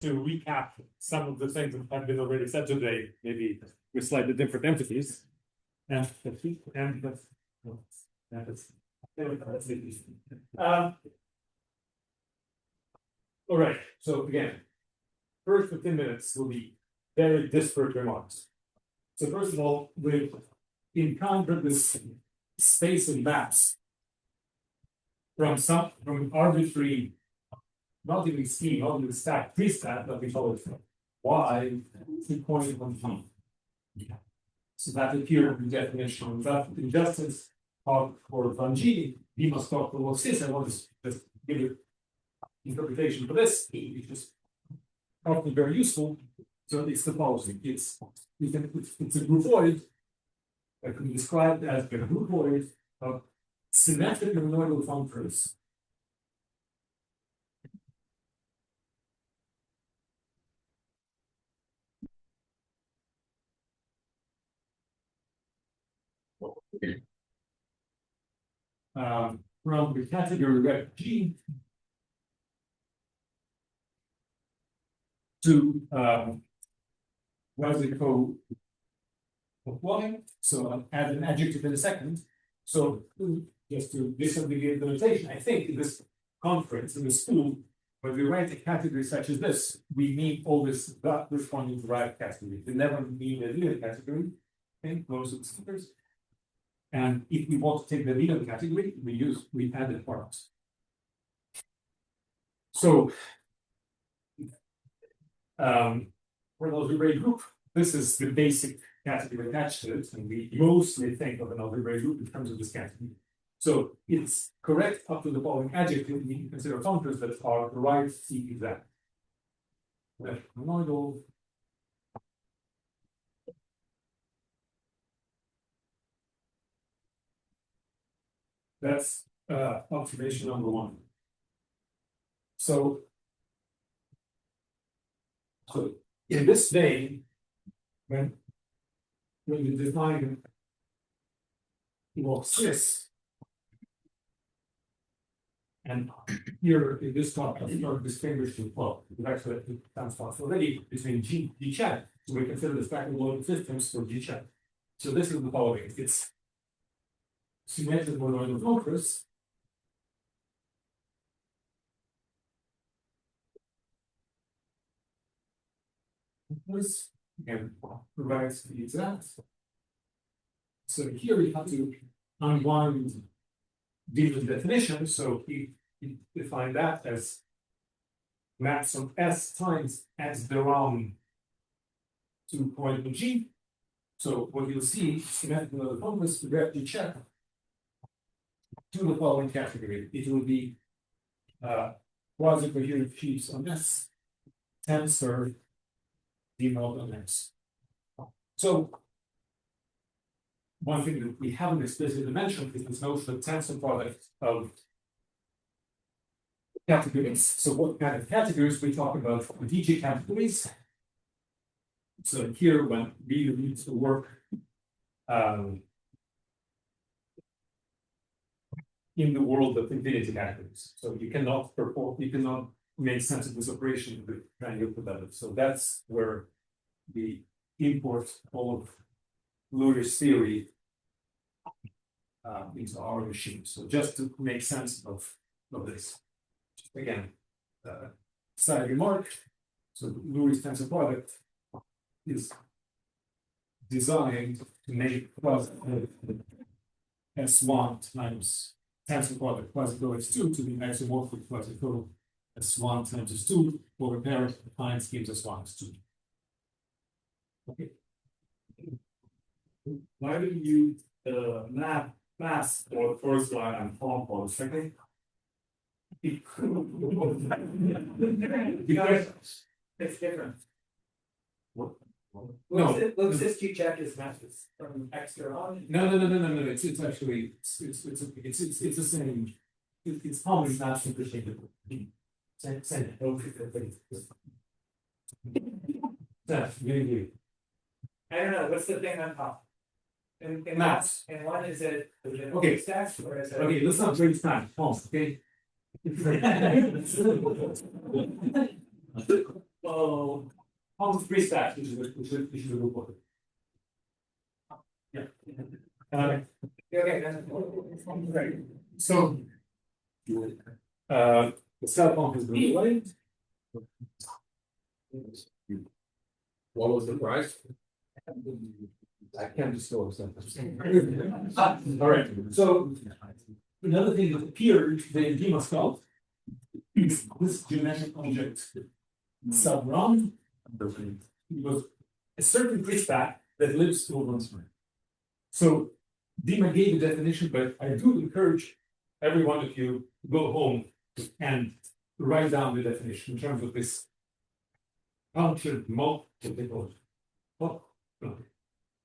to recap some of the things that have been already said today, maybe with slightly different entities. All right, so again, first 15 minutes will be very disparate remarks. So first of all, we've encountered this space of maps from arbitrary, not even scheme, not even stack, pre-stack, that we call it y 2.1 g. So that appeared in the definition that injustice of for fun g, we must talk for what cis. I want to just give you interpretation for this, which is often very useful. So it's the following: it's a groupoid that can be described as a groupoid of symmetric monoidal functors. From the category rep G to Gaitsgory applying. So I'll add an adjective in a second. So just to disaggregate the notation, I think in this conference, in the school, when we write a category such as this, we mean always that responding to right category. We never mean a linear category. Okay, most of the speakers. And if we want to take the linear category, we add the parts. So for an algebraic group, this is the basic category attached to it, and we mostly think of an algebraic group in terms of this category. So it's correct up to the following adjective. We consider functors that are right C exact. Monoidal. That's observation number one. So in this vein, when we define cis, and here in this talk, I start distinguishing, well, actually it sounds already between G chat. So we consider the spectral loaded systems for G chat. So this is the following: it's symmetric monoidal functors. This again provides the exact. So here we have to unwind the definition. So we define that as maps of S times S belong to point G. So what you'll see, symmetric monoidal functors, we have to check to the following category. It will be quasi-coherent sheaves on S, tensor D mod on X. So one thing that we haven't explicitly mentioned is this notion of tensor product of categories. So what kind of categories we talk about? DJ categories. So here, when we need to work in the world of infinity categories, so you cannot make sense of this operation with triangle product. So that's where we import all of Lurie's theory into our machine. So just to make sense of this. Just again, side remark. So Lurie's tensor product is designed to make S1 times tensor product plus x2 to be isomorphic plus equal S1 times S2 over parent defines gives us S1 S2. Okay. Why do you use the mass for the first line and form for the second? Because it's different. What? No, this G check is matches from extra on. No. It's actually it's the same. It's probably not interchangeable. Same. I don't know. What's the thing on top? In Maths. And one is it? Okay. Stacks or is it? Okay, let's not waste time. Okay. Almost three stacks, which is a good one. Yeah. Okay. So, the cell phone has been delayed. What was the price? I can't disclose that. All right. So another thing that appeared in Demascott is this geometric object sub-round. It was a certain crystal that lives over one spring. So Dima gave the definition, but I do encourage every one of you to go home and write down the definition in terms of this function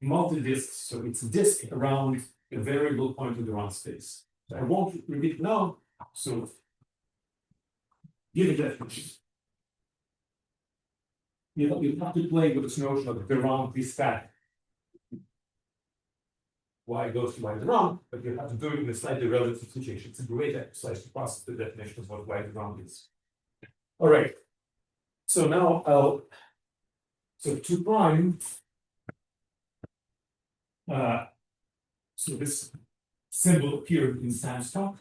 multi-disc. So it's a disk around a variable point of the round space. So I won't repeat now. So give a definition. You have to play with this notion of the round stack. Y goes to Y the round, but you have to do it in a slightly relative situation. It's a great exercise to process the definition of what Y the round is. All right. So now so 2 prime. So this symbol appeared in Sam's talk.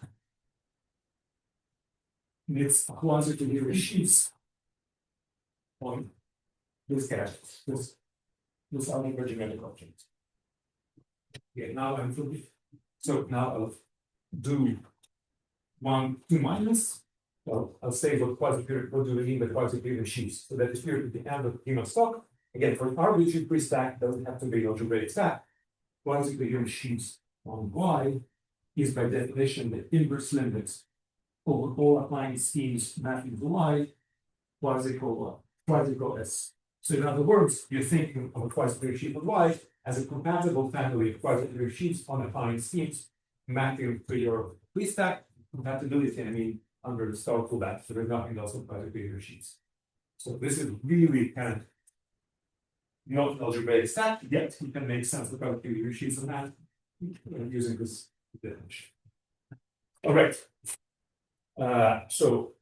And it's quasi-linear sheets on this guy, this algebra geometric object. Okay, now I'm through. So now I'll do 1, 2 minus. Well, I'll say what quasi-period, what do we mean by quasi-period sheets? So that is here at the end of the stock. Again, for an arbitrary pre-stack, doesn't have to be an algebraic stack. Quasi-period sheets on Y is by definition the inverse limit over all applying schemes mapping to Y, Y is equal S. So in other words, you're thinking of a quasi-period sheet of Y as a compatible family of quasi-period sheets on applying schemes mapping to your pre-stack. Compatibility, I mean, under the star pullback, so there's nothing else on quasi-period sheets. So this is really kind of not an algebraic stack, yet you can make sense of quasi-period sheets on that using this definition. All right. So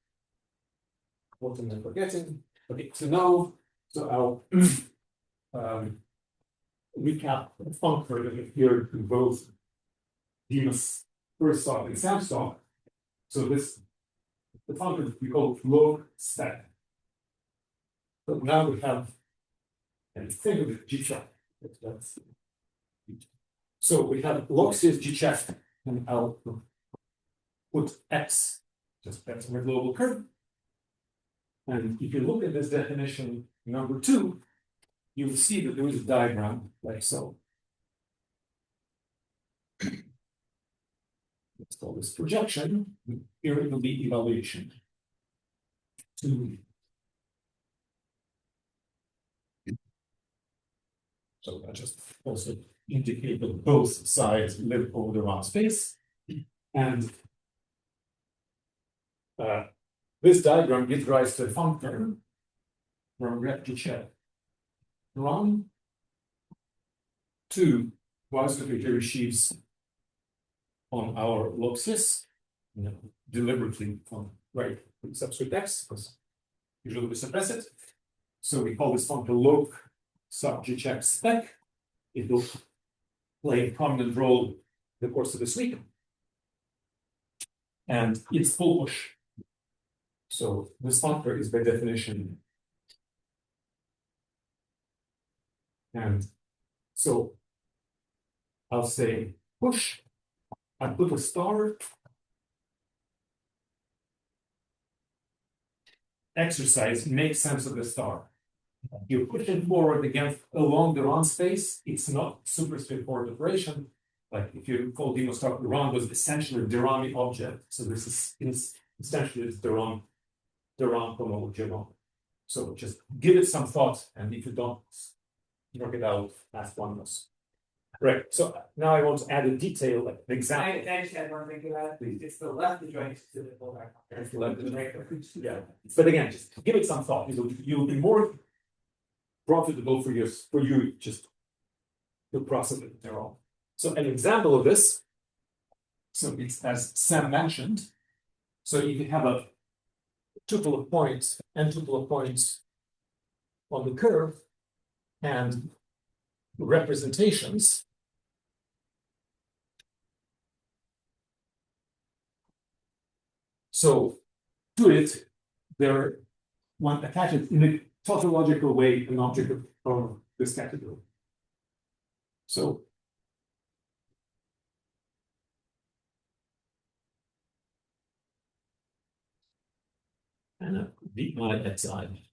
what am I forgetting? Okay, so now, I'll recap the functor that appeared in both Dima's first talk and Sam's talk. So the functor we call log stack. But now we have, and think of it, G check. So we have log cis G check, and I'll put X, just X on the global curve. And if you look at this definition number 2, you will see that there is a diagram like so. Let's call this projection. Here it will be evaluation. So I just also indicate that both sides live over the round space. And this diagram gives rise to a functor from red to check. Run to quasi-period sheets on our log cis, deliberately from right subscript X, because usually we suppress it. So we call this functor log sub G check spec. It will play a prominent role in the course of this week. And it's full push. So this functor is by definition. And so I'll say push. I put a star. Exercise, make sense of the star. You push it forward against along the round space. It's not super straightforward operation. Like if you call Dimo's talk, the round was essentially a Derami object. So this is essentially it's the wrong homology. So just give it some thought, and if you don't work it out, ask one of us. Right. So now I want to add a detail, like an example. I just had one thing to add. It's the left joint to the pullback. It's the left joint. Yeah. But again, just give it some thought. You'll be more profitable for you just to process it their own. So an example of this. So it's as Sam mentioned. So if you have a tuple of points and tuple of points on the curve and representations. So to it, there one attaches in a tautological way an object of this category. So and beat my xi.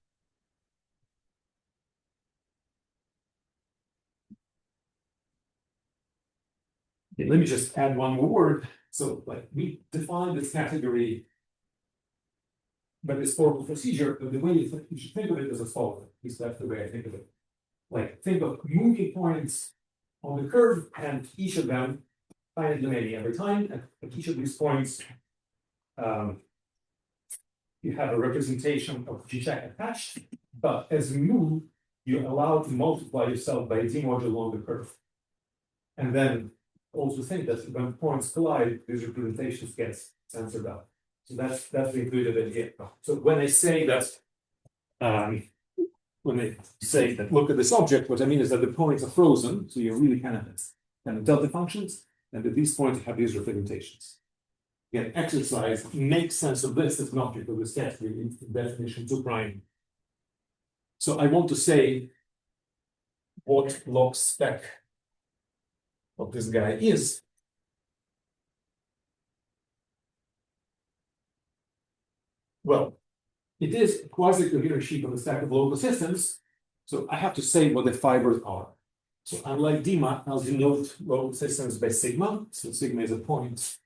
Okay, let me just add one more word. So, like, we define this category by this formal procedure, but the way you should think of it is as follows. At least that's the way I think of it. Like, think of moving points on the curve, and each of them finite domain every time, and at each of these points, you have a representation of G check attached, but as you move, you're allowed to multiply yourself by a D module along the curve. And then also think that when points collide, these representations get censored out. So that's the included idea. So when I say that, look at this object, what I mean is that the points are frozen, so you're really kind of delta functions, and at these points you have these representations. Again, exercise makes sense of this as an object of this category in definition 2 prime. So I want to say what log spec of this guy is. Well, it is a quasi-coherent sheet of a stack of local systems, so I have to say what the fibers are. So unlike DMA, I'll denote local systems by sigma. So sigma is a point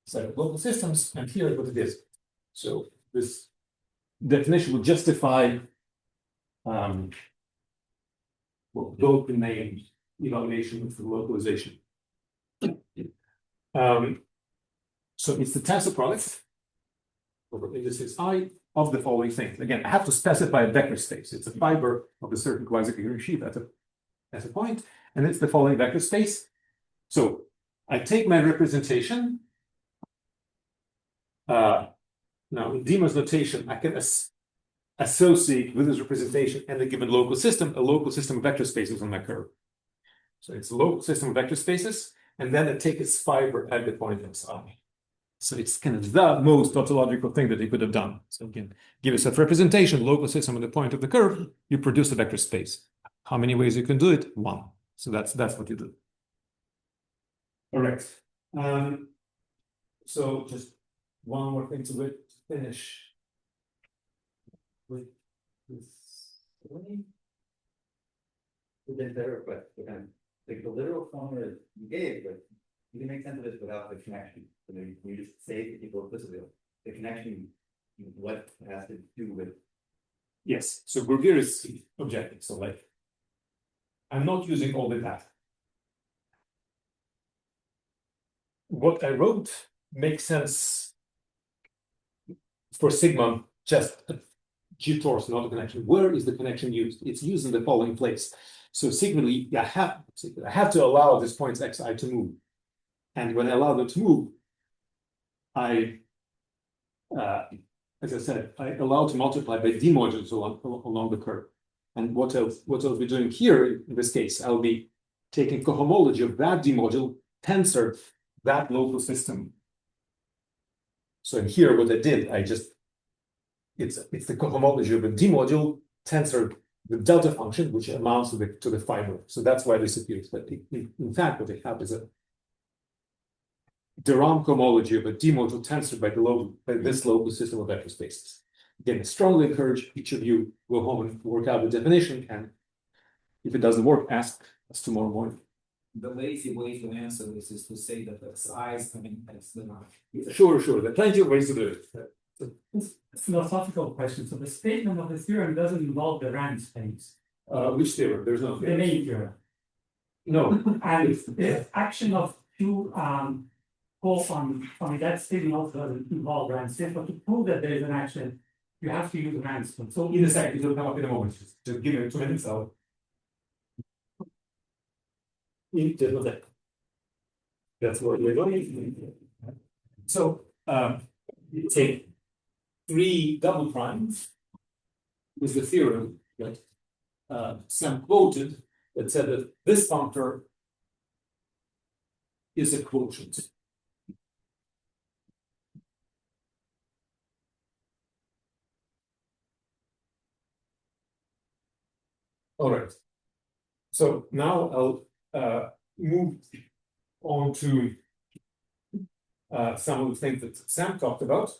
set of local systems, and here is what it is. So this definition will justify both the name evaluation for localization. So it's the tensor product over indices I of the following things. Again, I have to specify a vector space. It's a fiber of a certain quasi-coherent sheet at a point, and it's the following vector space. So I take my representation. Now in DMA's notation, I can associate with this representation and a given local system, a local system of vector spaces on my curve. So it's a local system of vector spaces, and then I take its fiber at the point xi. So it's kind of the most tautological thing that you could have done. So you can give yourself representation, local system at the point of the curve, you produce a vector space. How many ways you can do it? One. So that's what you do. All right. So just one more thing to finish with this. Then better, but like the literal formula you gave, but you can make sense of this without the connection. So you just say to people explicitly the connection, what it has to do with. Yes. So Gruyère is objective. So like, I'm not using all the data. What I wrote makes sense for sigma, just G-torus, not a connection. Where is the connection used? It's used in the following place. So sigmally, I have to allow this point xi to move. And when I allow them to move, as I said, I allow to multiply by D modules along the curve. And what I'll be doing here, in this case, I'll be taking cohomology of that D module, tensor that local system. So in here, what I did, it's the cohomology of a D module tensor the delta function, which amounts to the fiber. So that's why this appears. But in fact, what I have is a de Rham cohomology of a D module tensored by this local system of vector spaces. Again, I strongly encourage each of you go home and work out the definition. And if it doesn't work, ask us tomorrow morning. The lazy way to answer this is to say that the size coming as the knife. Sure. There are plenty of ways to do it. It's a philosophical question. So the statement of the theorem doesn't involve the Rand space. Which theorem? There's no The main theorem. No. And the action of two calls on that statement also doesn't involve Rand space. But to prove that there is an action, you have to use Rand space. So In a second, it'll come up in a moment. Just give me 2 minutes. That's what we're going. So you take 3 double primes. is the theorem that Sam quoted that said that this functor is a quotient. All right. So now I'll move on to some of the things that Sam talked about.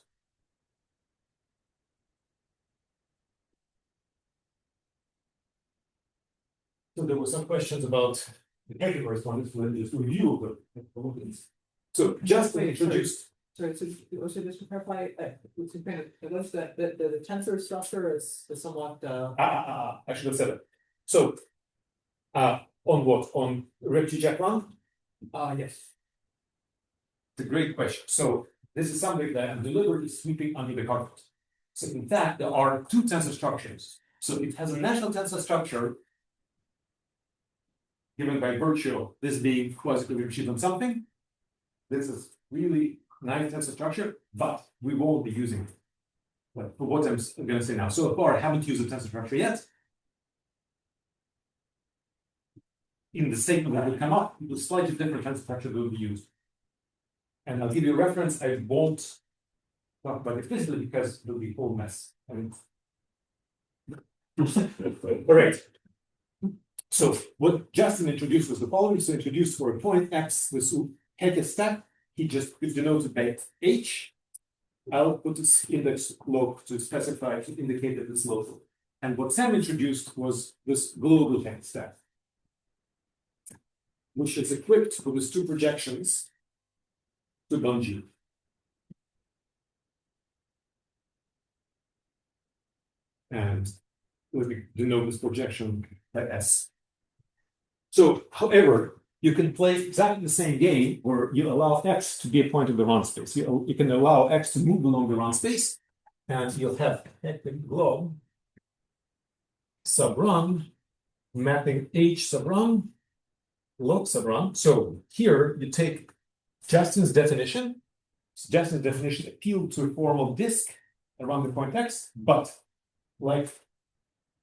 So there were some questions about the technical correspondence with this review of the. So just to introduce. So just to clarify, unless the tensor structure is somewhat, I should have said it. So, on what? On Repti-Jack-Lang? yes. It's a great question. So, this is something that I'm deliberately sweeping under the carpet. So, in fact, there are two tensor structures. So, it has a national tensor structure given by virtue of this being quasi-repeated on something. This is really nice tensor structure, but we won't be using it. But for what I'm going to say now. So far, I haven't used a tensor structure yet. In the statement that will come up, the slightly different tensor structure will be used. And I'll give you a reference. I won't talk about it explicitly because it will be a whole mess. I mean, all right. So what Justin introduced was the following. So introduced for a point x with head step. He just denoted by h. I'll put its index loc to specify to indicate that it's local. And what Sam introduced was this global head step, which is equipped with two projections to bungee. And let me denote this projection by S. So, however, you can play exactly the same game where you allow X to be a point of the round space. You can allow X to move along the round space, and you'll have the globe sub run mapping H sub run, log sub run. So here you take Justin's definition. So Justin's definition appealed to a formal disk around the point X, but like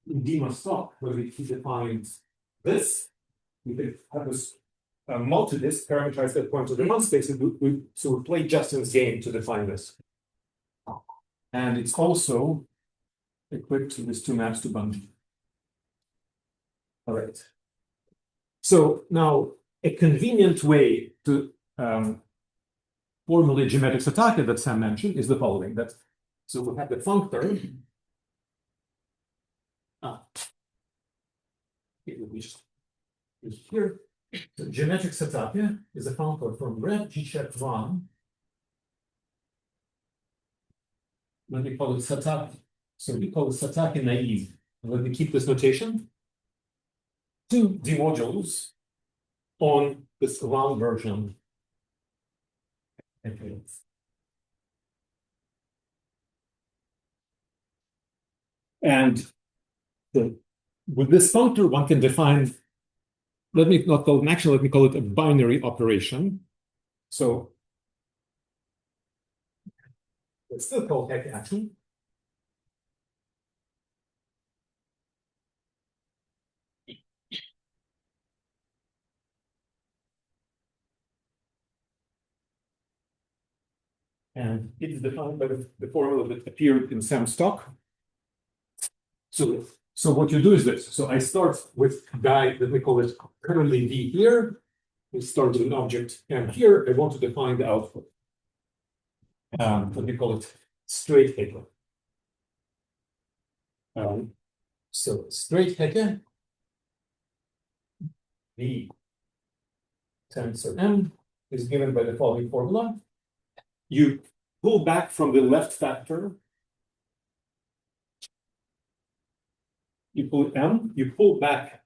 in Dima's talk, where he defines this, we could have this multi-disk parameterized at point of the round space. So we play Justin's game to define this. And it's also equipped with two maps to bungee. All right. So now a convenient way to formulate geometric sataka that Sam mentioned is the following. So we have the functor. It will be just here. So geometric sataka is a functor from red G-check 1. Let me call it sataka. So we call it sataka naive. And let me keep this notation. Two demodules on this round version. Okay. And with this functor, one can define, let me not call it an action, let me call it a binary operation. So it's still called heck action. And it is defined by the formula that appeared in Sam's talk. So what you do is this. So I start with guy that we call it currently V here. We start with an object, and here I want to define the output. Let me call it straight header. So straight header V tensor M is given by the following formula. You pull back from the left factor. You pull M, you pull back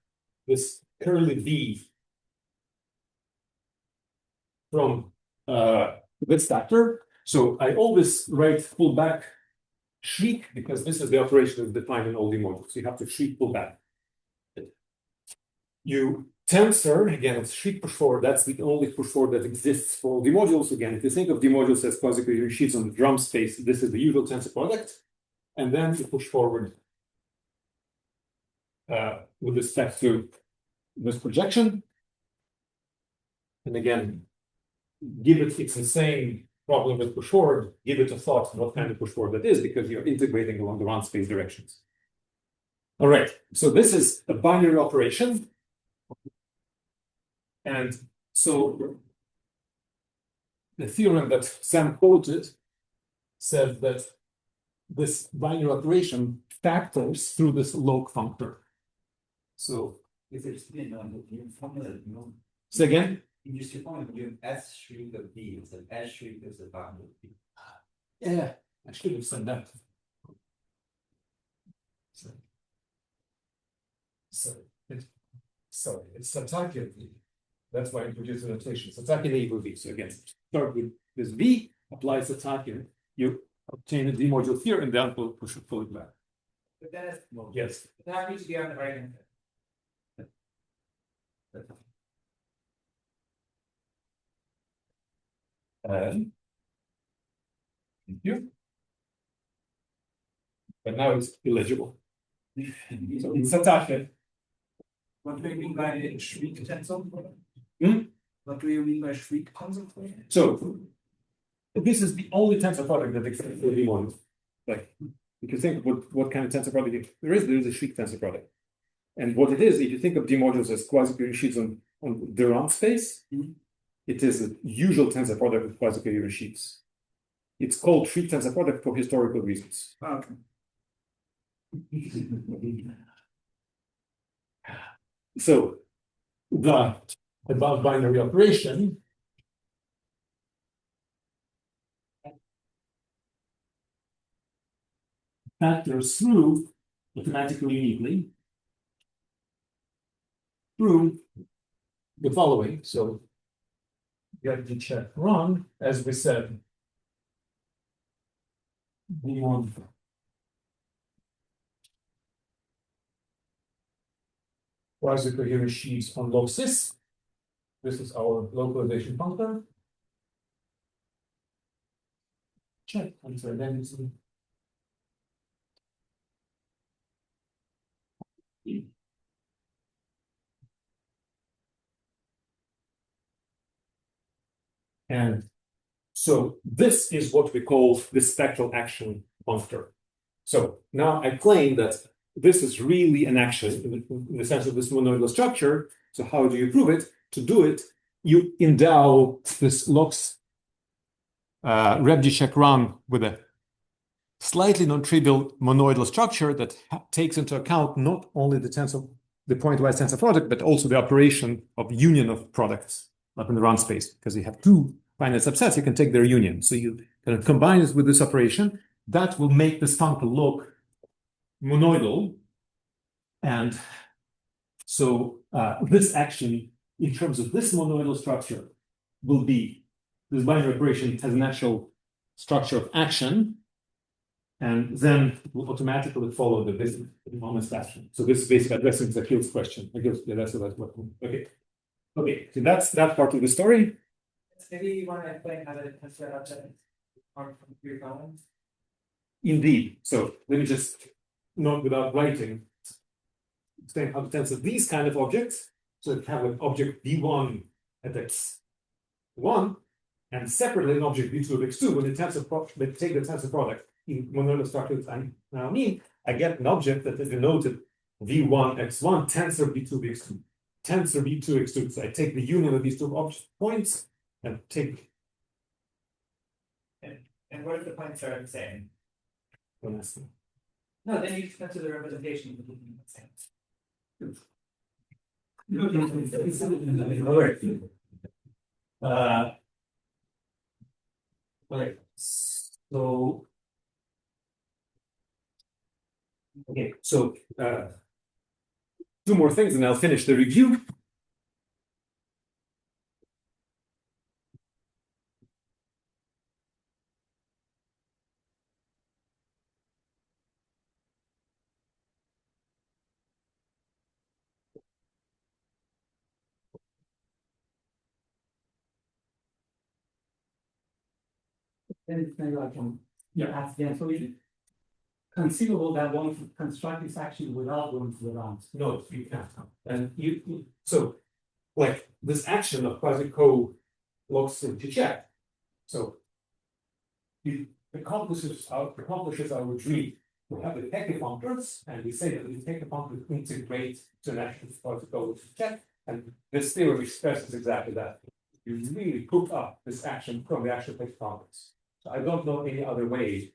this curly V from this factor. So I always write pull back shriek because this is the operation that's defined in all the modules. You have to shriek pull back. You tensor, again, it's shriek push forward. That's the only push forward that exists for all the modules. Again, if you think of the modules as quasi-coherent sheets on the drum space, this is the usual tensor product. And then you push forward with respect to this projection. And again, give it, it's the same problem with push forward, give it a thought what kind of push forward that is, because you're integrating along the round space directions. All right, so this is a binary operation. And so the theorem that Sam quoted said that this binary operation factors through this log functor. So If there's you formula, say again. you use your formula, you have S shriek of B, it's an S shriek is the bound of B. Yeah, I should have said that. Sorry, it's Satake V. That's why I introduced the notation. Satake equal V. So again, start with this V, apply Satake, you obtain a D module here, and then we'll push it fully back. But that is, Yes. that needs to be on the right hand. Thank you. But now it's illegible. So it's Satake. What do you mean by Schwieg tensor? Hmm? What do you mean by Schwieg tensor? So this is the only tensor product that exists for D1. Like, if you think what kind of tensor product there is a Schwieg tensor product. And what it is, if you think of D modules as quasi-coherent sheets on the round space, it is a usual tensor product with quasi-coherent sheets. It's called Schwieg tensor product for historical reasons. Okay. So the above binary operation factors through mathematically uniquely through the following. So get the check wrong, as we said. D1 quasi-coherent sheets on log sys. This is our localization function. Check, I'm sorry, then it's and so this is what we call the spectral action functor. So now I claim that this is really an action in the sense of this monoidal structure. So how do you prove it? To do it, you endow this LOX Rebdi-Check run with a slightly non-trivial monoidal structure that takes into account not only the pointwise tensor product, but also the operation of union of products up in the round space, because you have two finite subsets, you can take their union. So you kind of combine it with this operation that will make this function look monoidal. And so this action, in terms of this monoidal structure, will be this binary operation has an actual structure of action, and then it will automatically follow the business honest action. So this is basically addressing the Hill's question. I guess, yeah, that's what. Okay. Okay, so that's that part of the story. Maybe you want to explain how to set up that from your columns? Indeed. So let me just note without writing, explain how to tensor these kind of objects. So you have an object V1 at X1, and separately an object V2 at X2. When they take the tensor product in monoidal structures I now mean, I get an object that is denoted V1 X1 tensor V2 X2. Tensor V2 X2. So I take the union of these two object points and take. And what if the points are the same? Honestly. No, then you just consider the representation of the same. All right. All right. So. Okay, so two more things and I'll finish the review. Then maybe I can ask the answer. conceivable that one can construct this action without going to the rounds. No, you can't. And so, like, this action of quasi-co locks into check. So, it accomplishes our dream. We have the Hecke functors, and we say that the Hecke functors integrate to an action of quasi-co to check. And this theorem expresses exactly that. You really cook up this action from the action of Hecke functors. So I don't know any other way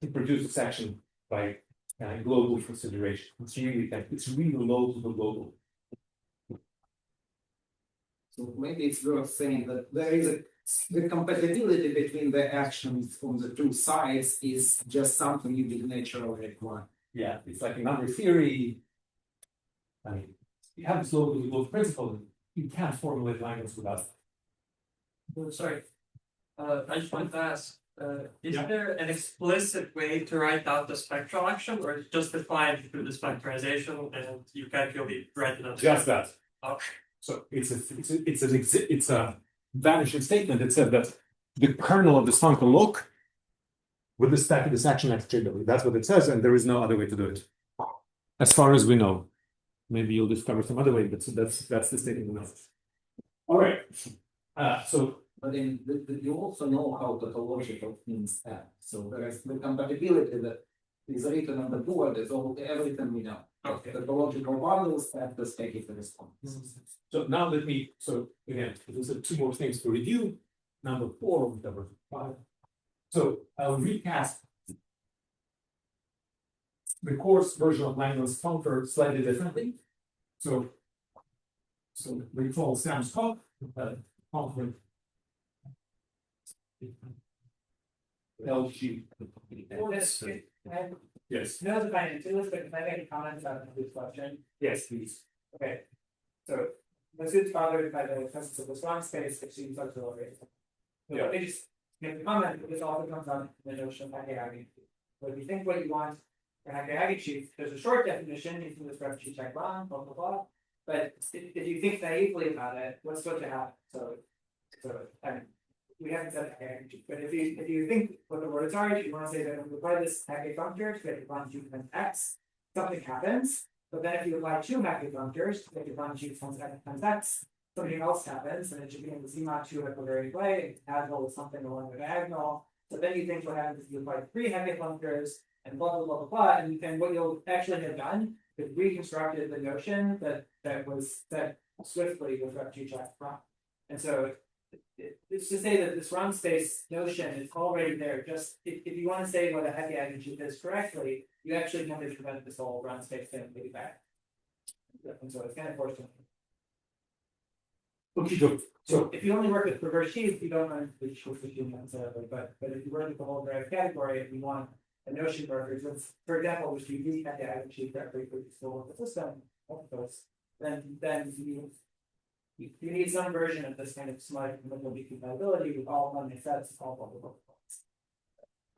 to produce this action by global consideration. It's really low to the global. So maybe it's worth saying that there is the compatibility between the actions on the two sides is just something you would naturally require. Yeah, it's like a number theory. I mean, you have this low to the global principle, you can't formulate Langlands without it. Oh, sorry. I just wanted to ask, is Yeah. there an explicit way to write out the spectral action, or is it just defined through the spectrization and you can't really write it out? Just that. Okay. So it's a vanishing statement that says that the kernel of this functor look with respect to this action XJW. That's what it says, and there is no other way to do it. As far as we know. Maybe you'll discover some other way, but that's the statement we know. All right. So But then you also know how tautological things act. So there is the compatibility that is written on the board is all everything we know. Okay. The topological bundles and the speculative response. So now so again, those are two more things to review. Number 4, number 5. So I'll recast the coarse version of Langlands functor slightly differently. So we call Sam's talk, functor LG. Yes, No, it's fine, into this, but can I make a comment about this question? yes, please. Okay, so this is bothered by the presence of this wrong space, which seems auxiliary. So let me just make a comment, but this also comes on the notion of Hagee. So if you think what you want for Hagee chief, there's a short definition, you can describe chief check wrong, blah, blah, blah. But if you think naively about it, what's supposed to happen? So I mean, we haven't said Hagee chief, but if you think what the words are, you want to say that when we apply this Hagee functor to get the function times x, something happens. But then if you apply 2 Hagee functors to get the function times x, something else happens, and it should be in the Z-mod 2 equivariant way, it has all something along the diagonal. So then you think what happens is you apply 3 Hagee functors and blah blah blah blah blah, and what you'll actually have done is reconstructed the notion that was said swiftly with G check from. And so it's to say that this run space notion is already there. Just if you want to say what a Hecke eigenchief is correctly, you actually have to prevent this whole run space thing maybe back. And so it's kind of forced. Okay, so If you only work with reverse sheaves, you don't run the sheaves necessarily, but if you work with the whole drive category, if you want a notion for example, which you use Hecke eigensheet correctly for the system, then you need some version of this kind of smart compatibility with all funding sets, all blah blah blah.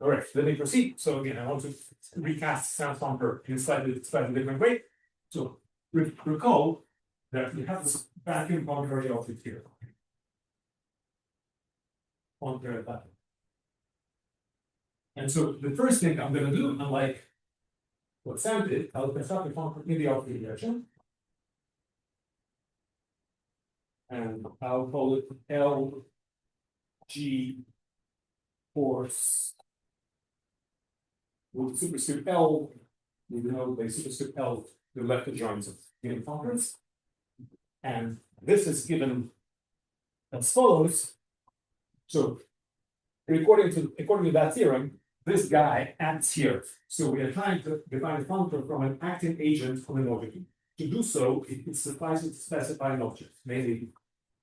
all right, let me proceed. So again, I want to recast Sam's functor in a slightly different way. So recall that we have this vacuum boundary object here. On the vacuum. And so the first thing I'm going to do, unlike what Sam did, I'll construct a functor in the object direction. And I'll call it LG force with superscript L. We know by superscript L the left adjoints of given functors. And this is given as follows. So according to that theorem, this guy acts here. So we are trying to define a functor from an acting agent of an object. To do so, it suffices to specify an object, mainly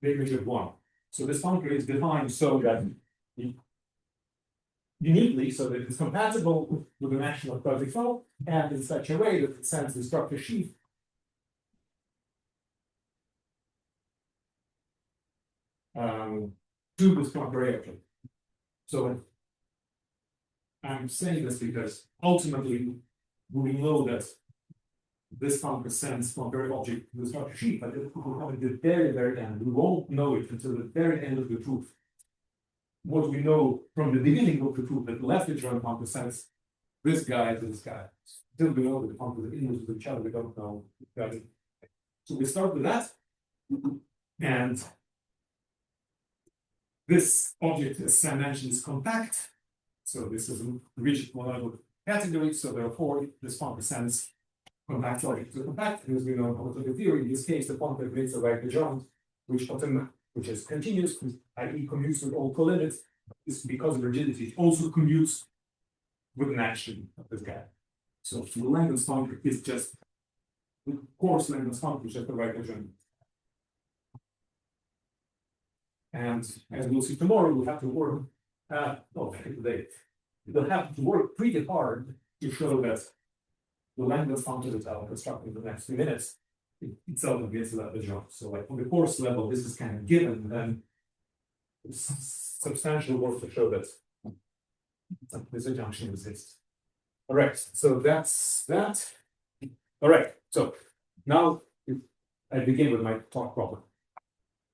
the image of 1. So this functor is defined so that uniquely, so that it's compatible with an action of quasi-co, and in such a way that it sends the structure sheaf to this functor object. So I'm saying this because ultimately we know that this functor sends from very object to the structure sheet, but it will come at the very, very end. We won't know it until the very end of the proof. What we know from the beginning of the proof that the left adjoint functor sends this guy, this guy. Still below the functor, the inverse of each other, we don't know. So we start with that. And this object, as I mentioned, is compact. So this is a rigid monodic category. So therefore, this functor sends compact object to compact. As we know in homotopy theory, in this case, the functor makes a right adjoint, which is continuous, i.e. commutes with all colimits, is because of rigidity. It also commutes with an action of this guy. So the Langlands functor is just the coarse Langlands functor, just the right adjoint. And as we'll see tomorrow, we'll have to work, today. We'll have to work pretty hard to show that the Langlands functor that I'll construct in the next few minutes itself gets that adjoint. So like on the course level, this is kind of given, then substantial work to show that this adjunction exists. All right, so that's that. All right, so now I begin with my talk problem.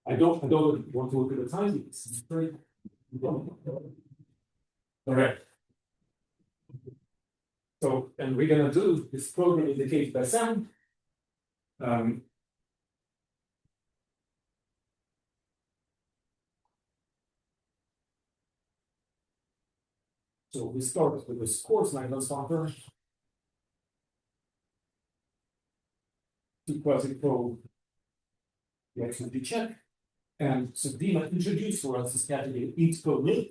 I don't want to look at the time. It's very. All right. So, and we're gonna do this program indicated by sound. So we start with this coarse Langlands functor. To quasi-pro the activity check. And so Dima introduced for us this category int code nil.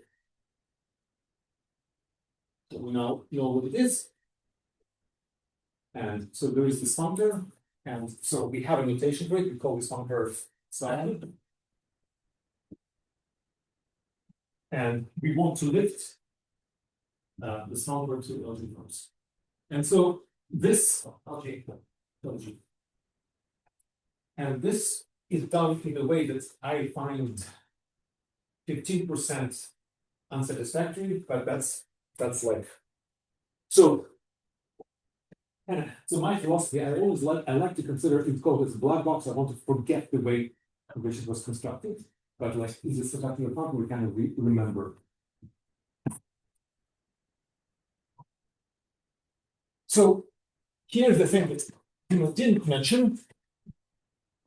So we now know what it is. And so there is this functor, and so we have a notation for it. We call this functor psi. And we want to lift this functor to LG terms. And so this LG. And this is done in a way that I find 15% unsatisfactory, but that's like so. So my philosophy, I like to consider it called as a black box. I want to forget the way in which it was constructed, but like is it constructing a problem we kind of remember. So here's the thing that you didn't mention,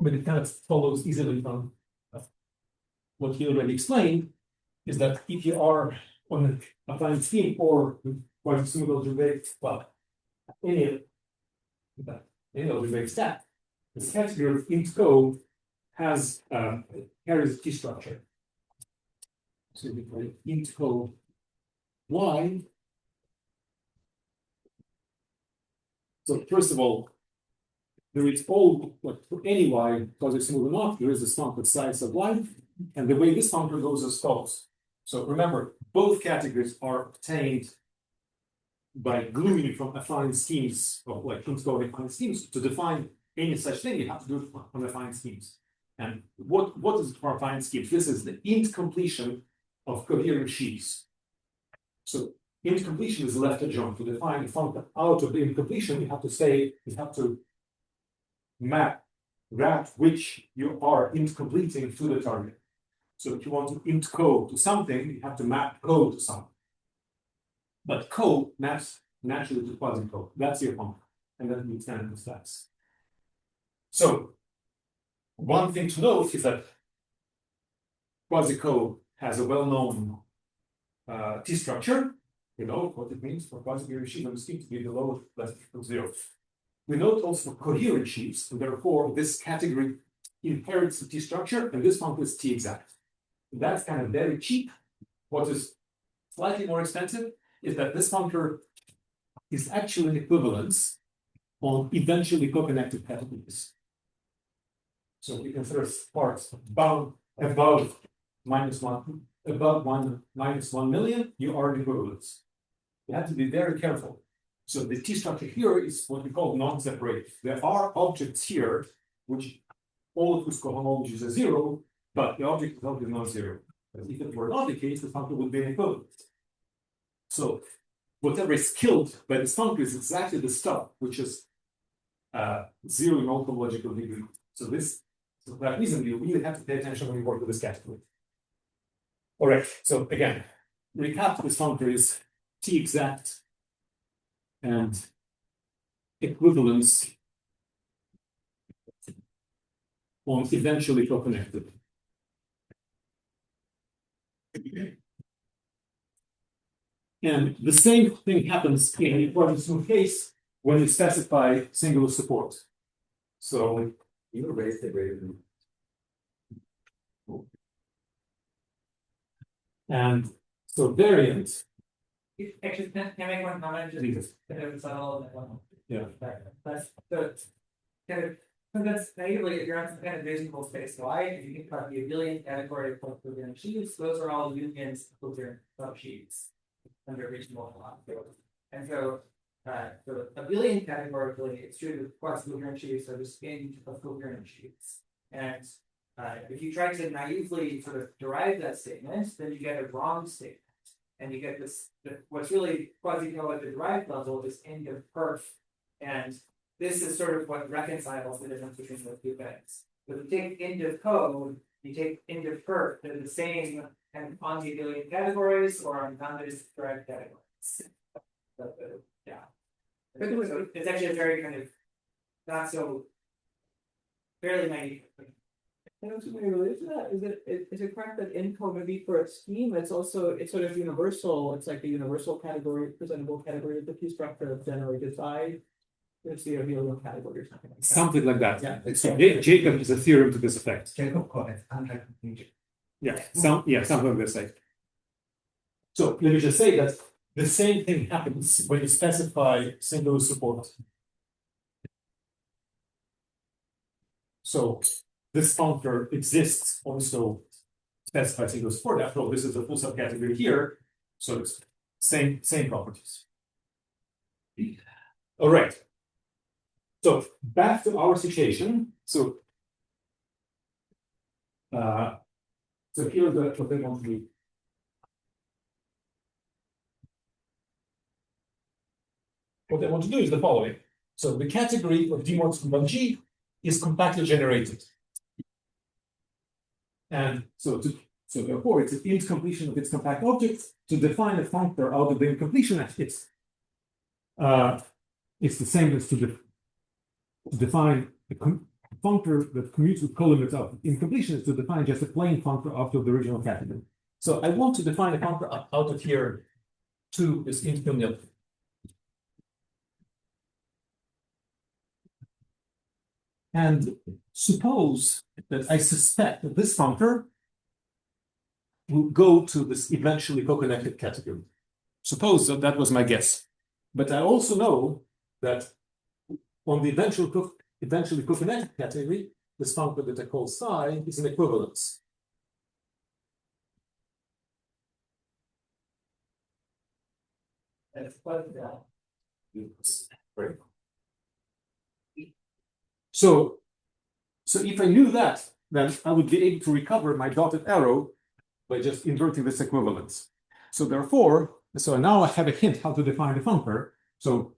but it kind of follows easily from what he already explained, is that if you are on a affine scheme or quasi-smooth algebraic, well, any algebraic stack, this category of int code has carries a T structure. So we call it int code y. So first of all, there is all, like for any y, because it's smooth enough, there is this functor psi sub y, and the way this functor goes as follows. So remember, both categories are obtained by gluing from affine schemes, or like int code affine schemes. To define any such thing, you have to do it from affine schemes. And what is for affine schemes? This is the int completion of coherent sheaves. So int completion is left adjoint. To define a functor out of the int completion, you have to map which you are int completing to the target. So if you want to int code to something, you have to map code to something. But code maps naturally to quasi-code. That's your functor. And then we extend the stacks. So one thing to note is that quasi-code has a well-known T structure. You know what it means for quasi-coherent sheaves on the scheme to be below less than equal to 0. We note also for coherent sheaves, and therefore this category inherits the T structure, and this functor is T exact. That's kind of very cheap. What is slightly more expensive is that this functor is actually an equivalence on eventually co-connected categories. So we consider parts bound above -1 million, you are an equivalence. You have to be very careful. So the T structure here is what we call non-separate. There are objects here, which all of whose cohomologies are 0, but the object itself is not 0. If it were not the case, the functor would be an equivalence. So whatever is killed by this functor is exactly the stuff which is 0 in all cohomological degree. So for that reason, you really have to pay attention when you work with this category. All right. So again, recap: this functor is T exact and equivalence on eventually co-connected. And the same thing happens in the quadrant case when you specify singular support. So You erase the greater than. and so variant. Actually, can I make one comment? Just Please. kind of subtle and one. Yeah. That's the kind of. So that's naively, if you're on some kind of reasonable space wide, if you think about the abelian category of coherent sheets, those are all unions of coherent subsheets under reasonable law. And so, the abelian categorically, it's true that quasi-coherent sheets are the spin of coherent sheets. And if you try to naively sort of derive that statement, then you get a wrong statement. And you get this, what's really quasi-co at the derived level is end of perf. And this is sort of what reconciles the difference between those two things. So if you take end of code, you take end of perf, they're the same and on the abelian categories or on bounded derived categories. Yeah. So it's actually a very kind of not so fairly naive. And also maybe related to that, is it correct that encode maybe for a scheme, it's sort of universal, it's like a universal category, presentable category of the key structure generated by it's the abelian category or something like that. Something like that. Yeah. So Jacob has a theorem to this effect. Jacob Cohen, Yeah, something like this. So let me just say that the same thing happens when you specify singular support. So this functor exists also specified singular support. After all, this is a full subcategory here, so it's same properties. All right. So back to our situation. So here's what I want to do. What I want to do is the following. So the category of D mod 1G is compactly generated. And so therefore it's an incompletion of its compact object. To define a functor out of the incompletion, it's the same as to define a functor that commutes with colimits of incompletion is to define just a plain functor out of the original category. So I want to define a functor out of here to this infinite. And suppose that I suspect that this functor will go to this eventually co-connected category. Suppose that that was my guess. But I also know that on the eventually co-connected category, this functor that I call psi is an equivalence. That's quite that. Right. So if I knew that, then I would be able to recover my dotted arrow by just inverting this equivalence. So therefore, now I have a hint how to define the functor. So,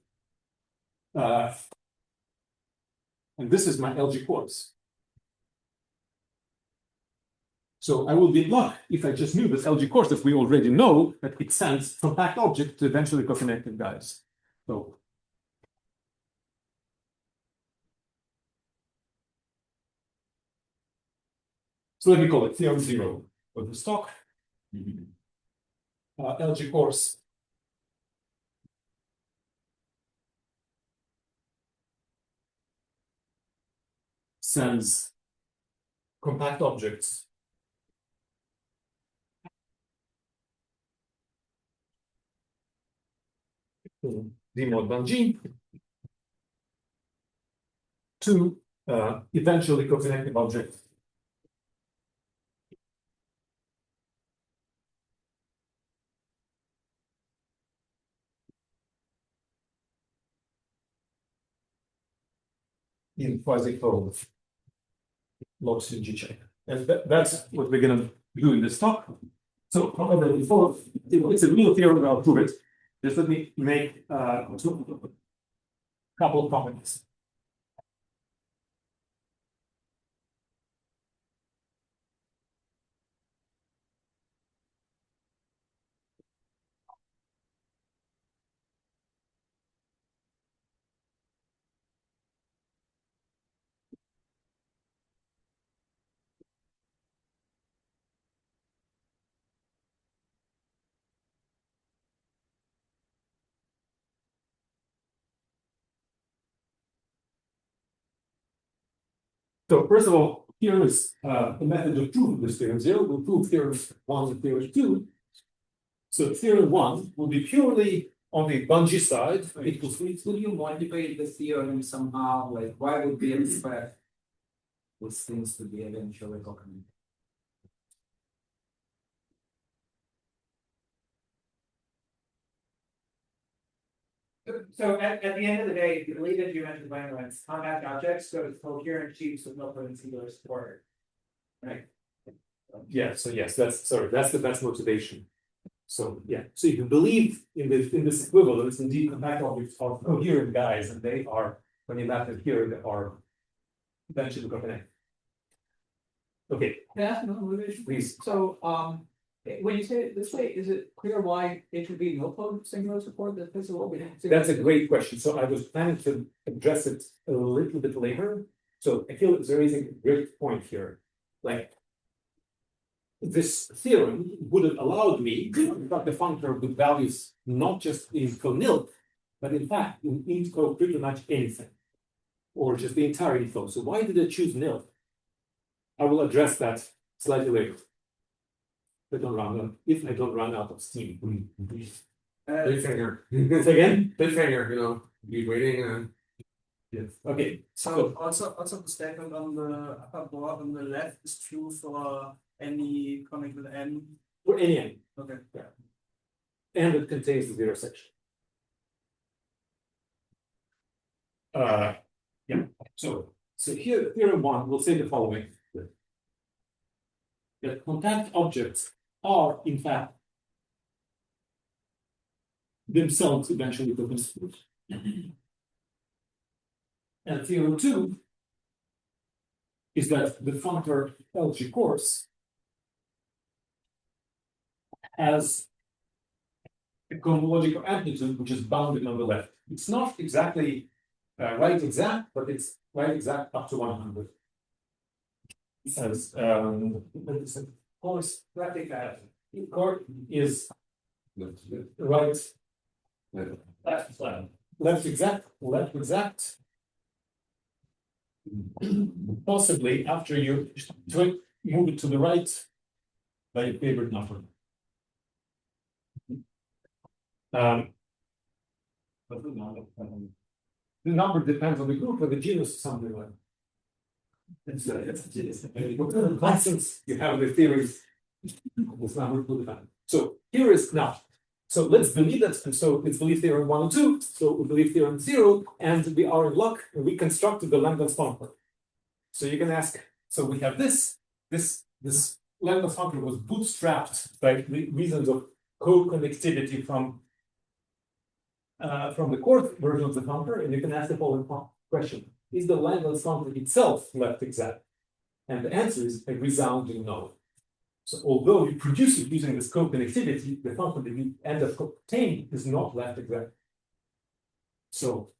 and this is my LG course. So I will be in luck if I just knew this LG course that we already know that it sends compact object to eventually co-connected guys. So let me call it theorem 0 of the stock. LG course sends compact objects D mod 1G to eventually co-connected object. In quasi-code logs in G-check. And that's what we're going to do in this talk. So, however, before it's a real theorem, I'll prove it. Just let me make a couple of comments. So first of all, here is the method of proving this theorem 0. We'll prove theorem 1 and theorem 2. So theorem 1 will be purely on the Bungie side. Equals Would you motivate the theorem somehow? Like, why would we expect these things to be eventually cognate? So at the end of the day, if you believe in geometric Langlands, compact objects go to coherent sheets with no point singular support. Right? Yeah, so yes, that's the best motivation. So yeah, so you can believe in this equivalence, indeed compact objects are coherent guys, and they are, when you map them here, they are eventually connect. Okay, Can I ask another motivation? please. So, when you say it this way, is it clear why it should be no code singular support that fits what we have? That's a great question. So I was planning to address it a little bit later. So I feel there is a great point here. Like this theorem would have allowed me to got the functor with values not just in co-nil, but in fact in int-co pretty much anything, or just the entire info. So why did I choose nil? I will address that slightly later. If I don't run out of steam. Cliffhanger. Say again? Cliffhanger, you know, be waiting. Yes. Okay. So also the statement on the upper board on the left is true for any conic with n. For any n. Okay. Yeah. And it contains the zero section. Yeah. So here, theorem 1 will say the following. That compact objects are, in fact, themselves eventually coherent. And theorem 2 is that the functor LG course has a cohomological amplitude which is bounded on the left. It's not exactly right exact, but it's right exact up to 100. As course left exact is right left exact possibly after you move it to the right by your favorite number. The number depends on the group or the genus or something like that. Constants you have the theories. This number will depend. So here is now. So let's believe that. So let's believe theorem 1 and 2. So we believe theorem 0, and we are in luck. And we constructed the Langlands functor. So you can ask. So we have this Langlands functor was bootstrapped by reasons of co-connectivity from the core version of the functor, and you can ask the following question: is the Langlands functor itself left exact? And the answer is a resounding no. So although you produce it using this co-connectivity, the functor that you end up obtaining is not left exact. So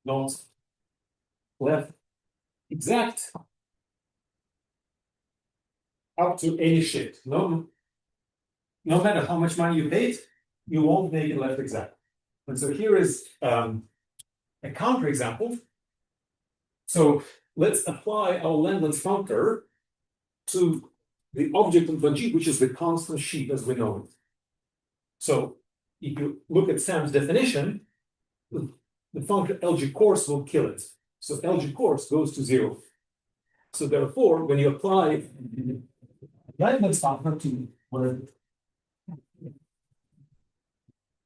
not left exact up to any shit. No matter how much money you paid, you won't make it left exact. And so here is a counterexample. So let's apply our Langlands functor to the object of Bungie, which is the constant sheet as we know it. So if you look at Sam's definition, the functor LG course will kill it. So LG course goes to 0. So therefore, when you apply Langlands functor to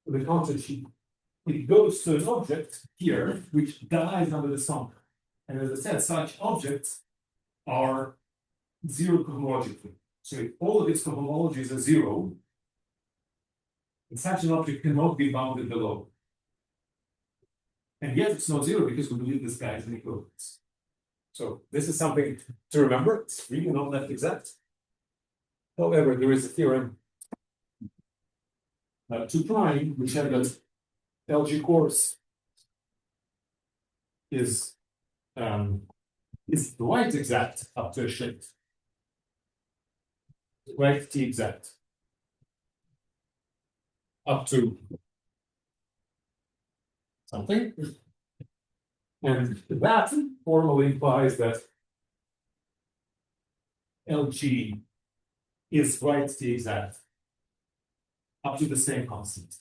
the constant sheet, it goes to an object here which dies under the sum. And as I said, such objects are zero cohomologically. So if all of its cohomologies are 0, and such an object cannot be bounded below. And yet it's not 0 because we believe this guy is an equivalence. So this is something to remember. It's really not left exact. However, there is a theorem 2 prime, which had that LG course is right exact up to a shape. Right T exact. up to something. And that formally implies that LG is right the exact up to the same constant.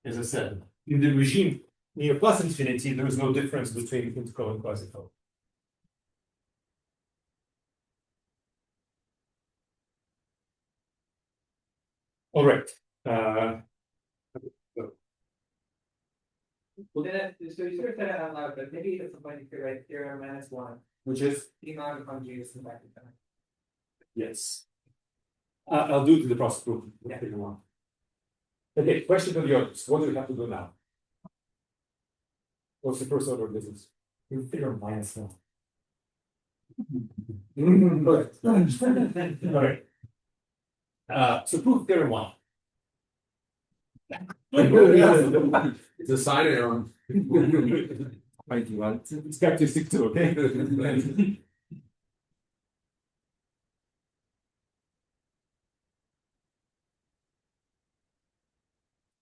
As I said, in the regime near plus infinity, there is no difference between integral and quasi-co. All right. Well, then, so you sort of said it out loud, but maybe at some point you could write theorem -1, Which is the amount of fungi is impacted by. yes. I'll do it in the process proof. Yeah. Okay, question to the audience. What do we have to do now? What's the first order of business? You figure -1. All right. So prove theorem 1. It's a sine error. It's characteristic too, okay?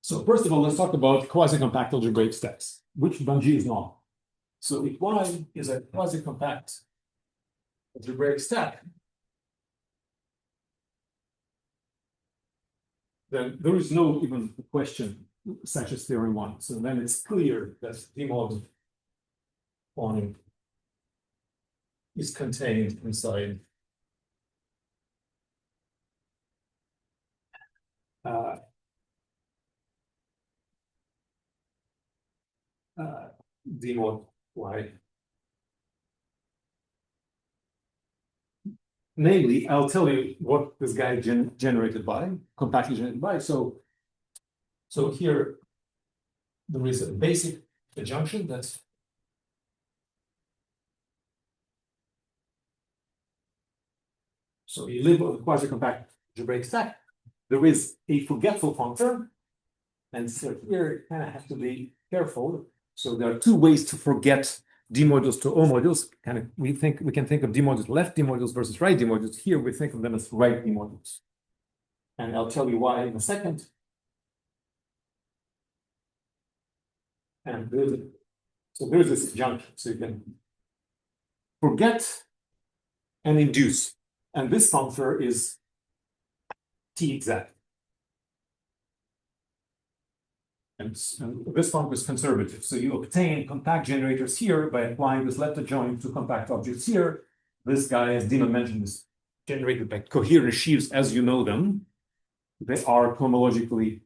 So first of all, let's talk about quasi-compact algebraic stacks, which Bungee is not. So if Y is a quasi-compact algebraic stack, then there is no even question such as theorem 1. So then it's clear that D mod on is contained inside D mod Y. Namely, I'll tell you what this guy generated by, compactly generated by. So here there is a basic adjunction that's so you live on a quasi-compact algebraic stack. There is a forgetful functor, and so here you kind of have to be careful. So there are two ways to forget D modules to O modules. Kind of we can think of D modules left D modules versus right D modules. Here we think of them as right D modules. And I'll tell you why in a second. And there's this junction. So you can forget and induce. And this functor is T exact. And this functor is conservative. So you obtain compact generators here by applying this left adjoint to compact objects here. This guy, as Dima mentioned, is generated by coherent sheaves as you know them. They are homologically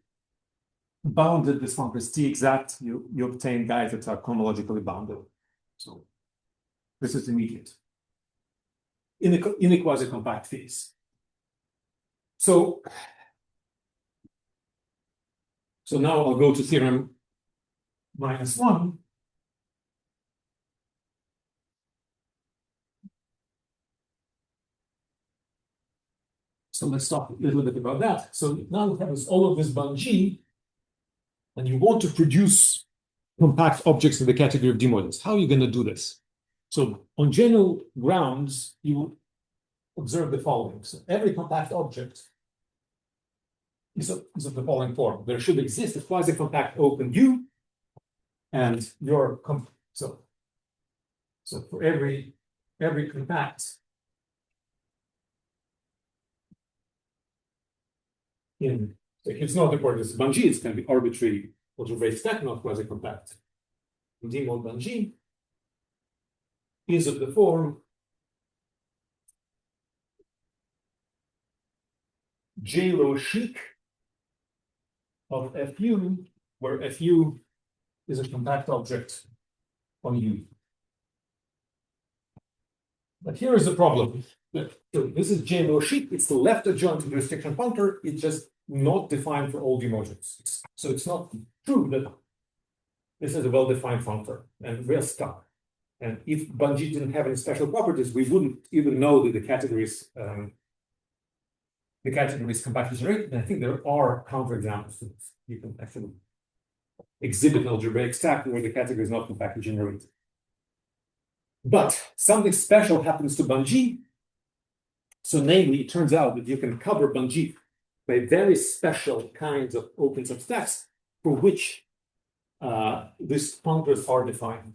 bounded. This functor is T exact. You obtain guys that are homologically bounded. So this is immediate in a quasi-compact phase. So now I'll go to theorem -1. So let's talk a little bit about that. So now we have all of this Bungee, and you want to produce compact objects in the category of D modules. How are you going to do this? So on general grounds, you observe the following. So every compact object is of the following form. There should exist a quasi-compact open U, and your so for every compact in it's not important. This Bungee, it's going to be arbitrary algebraic stack, not quasi-compact. D mod Bungee is of the form J lo chic of FU, where FU is a compact object on U. But here is the problem. So this is J lo chic. It's the left adjoint to the restriction functor. It's just not defined for all D modules. So it's not true that this is a well-defined functor, and we're stuck. And if Bungee didn't have any special properties, we wouldn't even know that the categories compactly generated. And I think there are counterexamples to this. You can actually exhibit an algebraic stack where the category is not compactly generated. But something special happens to Bungee. So namely, it turns out that you can cover Bungee by very special kinds of open subsets for which these functors are defined.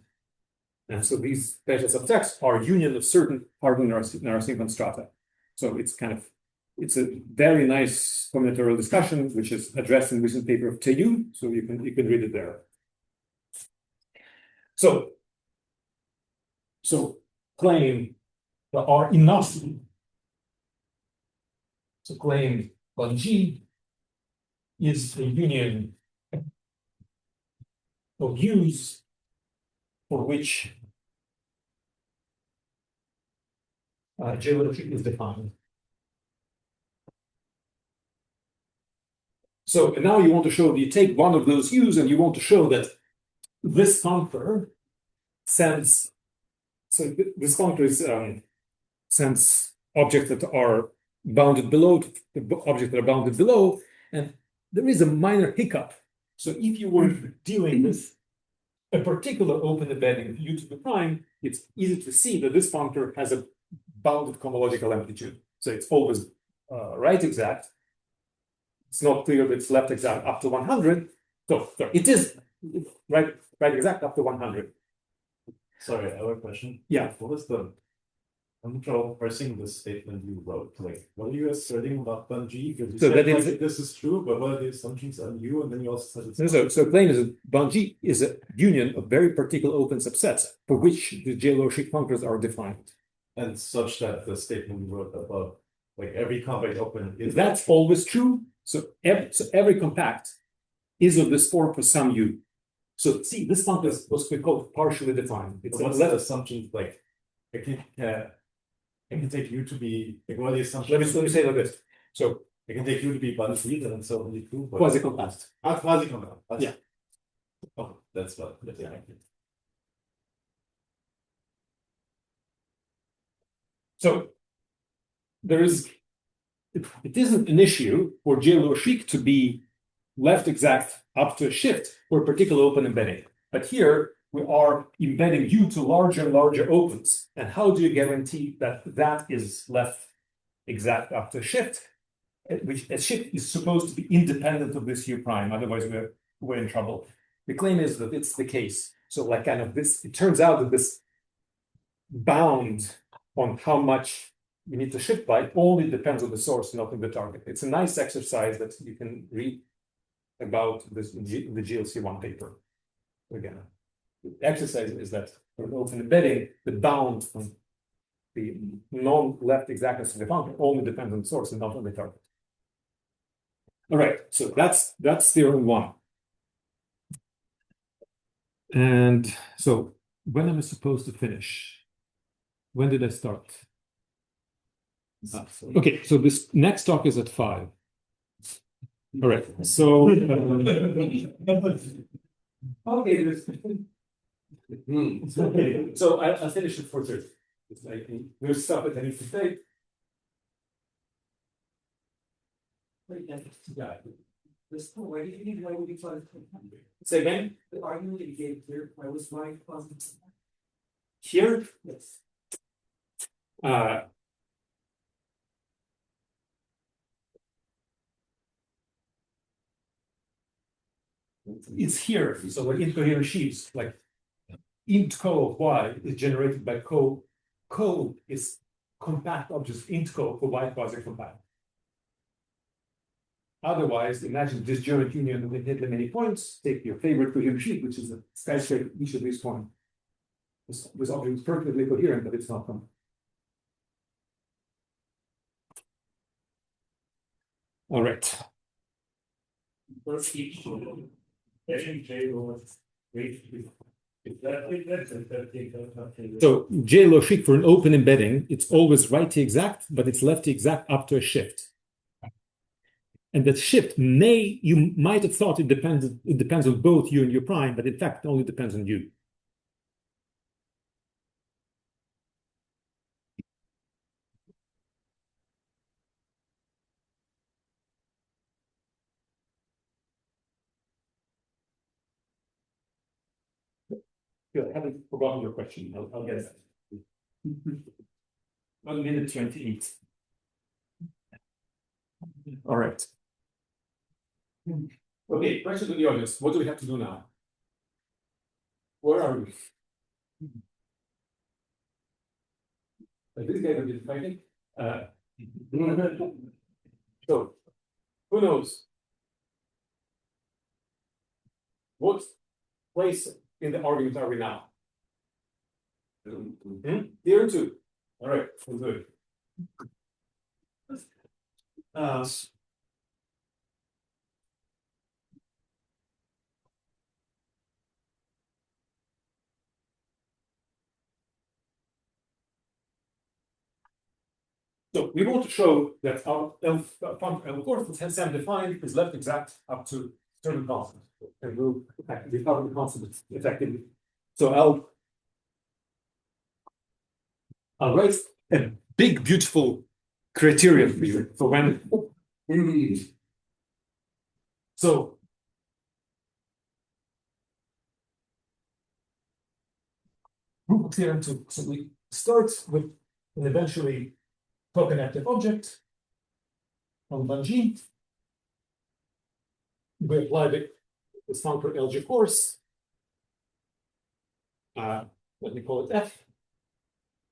And so these special subsets are union of certain harmonic narrow-sequence strata. So it's a very nice combinatorial discussion, which is addressed in the recent paper of Tayu, so you can read it there. So claim there are enough. So claim that G is a union of U's for which geometry is defined. So now you want to show, you take one of those U's and you want to show that this functor sends, so this functor is sends objects that are bounded below, the objects that are bounded below, and there is a minor hiccup. So if you were dealing with a particular open embedding of U to the prime, it's easy to see that this functor has a bounded cohomological amplitude. So it's always right exact. It's not clear that it's left exact up to 100. So it is right exact up to 100. Sorry, I have a question. Yeah. What was the parsing this statement you wrote? Like, what are you asserting about Bun-G? Because you So said, that is, like, this is true, but what are the assumptions on you? And then you also said it's so claim is that Bun-G is a union of very particular open subsets for which the J-low-Sheik functors are defined. and such that the statement you wrote above, like every compact open is That's always true. So every compact is of this form for some U. So see, this functor is what's called partially defined. It's what's a the assumption? Like, I can take you to be like, what are the assumptions? let me say it like this. So I can take you to be Bun-G, and so only true. quasi-compact. Quasi-compact. Yeah. Oh, that's what. Yeah. So there is, it isn't an issue for J-low-Sheik to be left exact up to a shift for a particular open embedding. But here we are embedding U to larger and larger opens. And how do you guarantee that that is left exact up to a shift? Which a shift is supposed to be independent of this U prime, otherwise we're in trouble. The claim is that it's the case. So like kind of this, it turns out that this bound on how much you need to shift by only depends on the source, not on the target. It's a nice exercise that you can read about this the GLC1 paper. Again, the exercise is that for an open embedding, the bound on the non-left exactness of the functor only depends on the source and not on the target. All right, so that's theorem one. And so when am I supposed to finish? When did I start? Okay, so this next talk is at 5. All right, so okay, so I'll finish it for 30. There's stuff that I need to say. Yeah. Why do you need why would you try to Say again? the argument that you gave here? Why was my Here? Yes. It's here. So like incoherent sheaves, like int co of y is generated by co. Co is compact objects int co for y quasi-compact. Otherwise, imagine disjoint union with hit many points. Take your favorite coherent sheet, which is a skyscraper each of these points. This object is perfectly coherent, but it's not compact. All right. First each So J-low-Sheik for an open embedding, it's always righty exact, but it's lefty exact up to a shift. And that shift you might have thought it depends on both U and U prime, but in fact it only depends on U. Good. I haven't forgotten your question. I'll get that. 1 minute 28. All right. Okay, question to the audience. What do we have to do now? Where are we? This guy will be fighting. So, who knows? What place in the argument are we now? Theorem 2. All right, we'll do it. So we want to show that our of course the Sam defined is left exact up to certain constant. And we'll effectively cover the constant effectively. So I'll write a big beautiful criterion for you for when so proof of theorem 2. So we start with an eventually co-connected object on 1G. We apply this functor LG force. Let me call it F.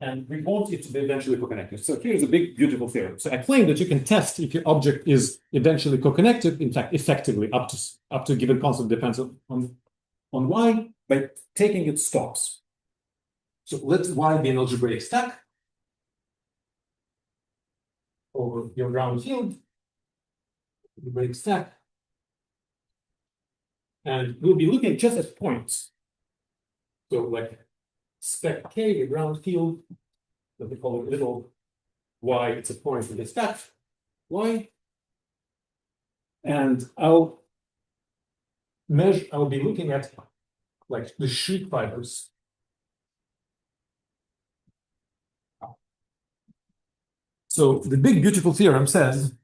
And we want it to be eventually co-connected. So here's a big, beautiful theorem. So I claim that you can test if your object is eventually co-connected, in fact, effectively up to a given constant depends on Y by taking its stops. So let Y be an algebraic stack over your ground field, algebraic stack. And we'll be looking just at points. So like spec K, the ground field, that we call it little y, it's a point in the stack, y. And I'll be looking at like the sheet fibers. So the big beautiful theorem says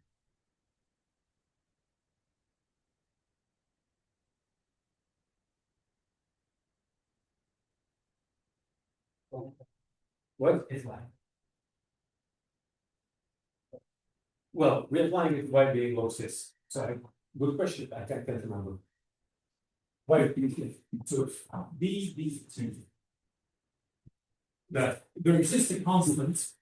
what is y? Well, we're applying it y being low cis. So good question. I can't remember. Why so B that there exists a constant,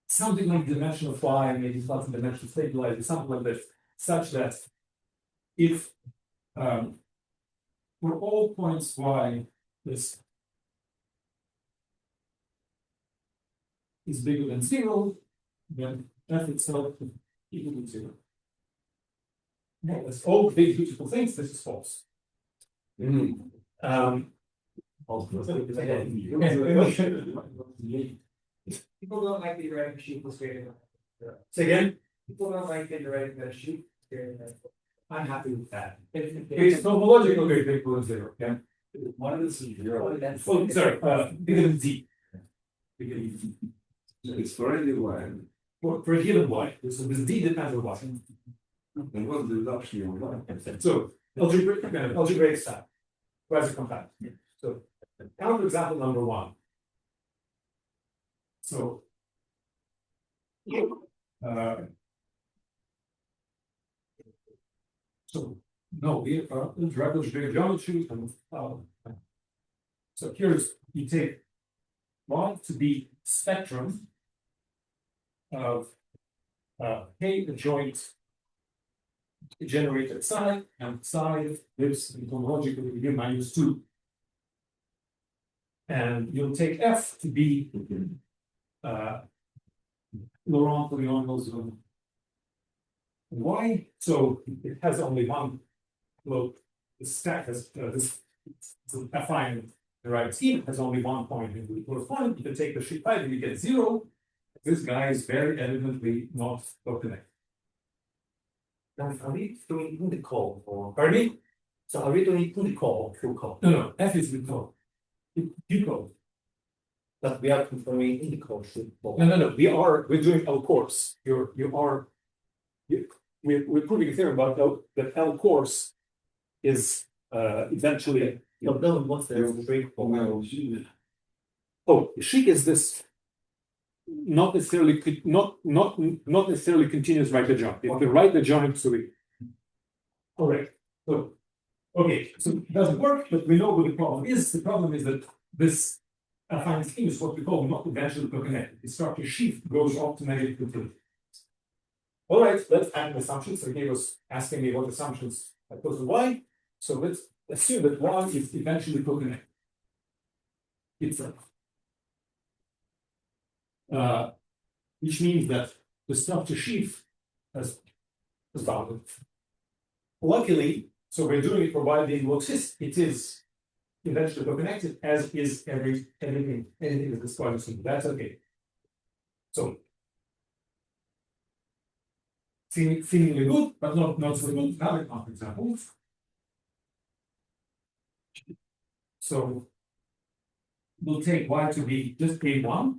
something like dimension of y, maybe something dimension stabilized, something like this, such that if for all points y is bigger than 0, then f itself is equal to 0. No, that's all big beautiful things. This is false. People don't like the writing sheet was greater than. Say again? People don't like the writing the sheet greater than. I'm happy with that. It's topological greater than equal to 0. Yeah. One is 0. Oh, sorry. Bigger than z. It's for any line. For a given y. So this d depends on y. And what's the reduction of line? So algebraic stack. Quasi-compact. So counterexample number 1. So no, we are algebraic geometry and so here's you take y to be spectrum of K adjoint generated psi, and psi lives in homologically with -2. And you'll take F to be Laurent polynomials of y. So it has only one. Well, the stack has this affine derived scheme has only one point in the corresponding. You can take the sheet 5 and you get 0. This guy is very evidently not co-connected. Now, are we doing in the call or? Pardon me? So are we doing in the call, through call? No, F is the code. You code. But we are confirming in the call through call. No. We're doing L course. We're proving a theorem about that L course is eventually. No, what's the break call? Oh, sheet is this not necessarily continuous right adjoint. If the right adjoint, so All right, so, okay, so it doesn't work, but we know what the problem is. The problem is that this affine scheme is what we call not eventually connected. The structure sheaf goes off to negative infinity. All right, let's add an assumption. So he was asking me what assumptions I put to y. So let's assume that y is eventually connected itself. Which means that the structure sheaf is bounded. Luckily, so we're doing it for y being log it is eventually connected, as is anything in this quadrant. That's okay. So seemingly good, but not so good. Another example. So we'll take y to be just a1,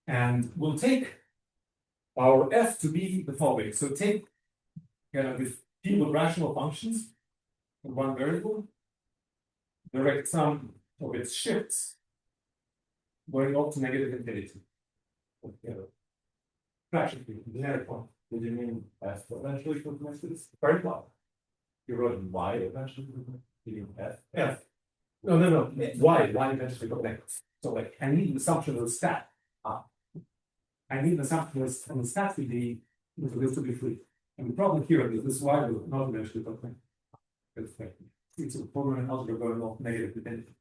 and we'll take our f to be the following. So take this field of rational functions in one variable, direct sum of its shifts going off to negative infinity. Fraction field, generic one. Did you mean f eventually connected? Very well. You wrote y eventually connected? You mean f? F. No. Y eventually connects. So like I need an assumption of the stat. I need an assumption on the stat to be free. And the problem here is this y will not eventually connect. It's a program in algebra going off negative infinity.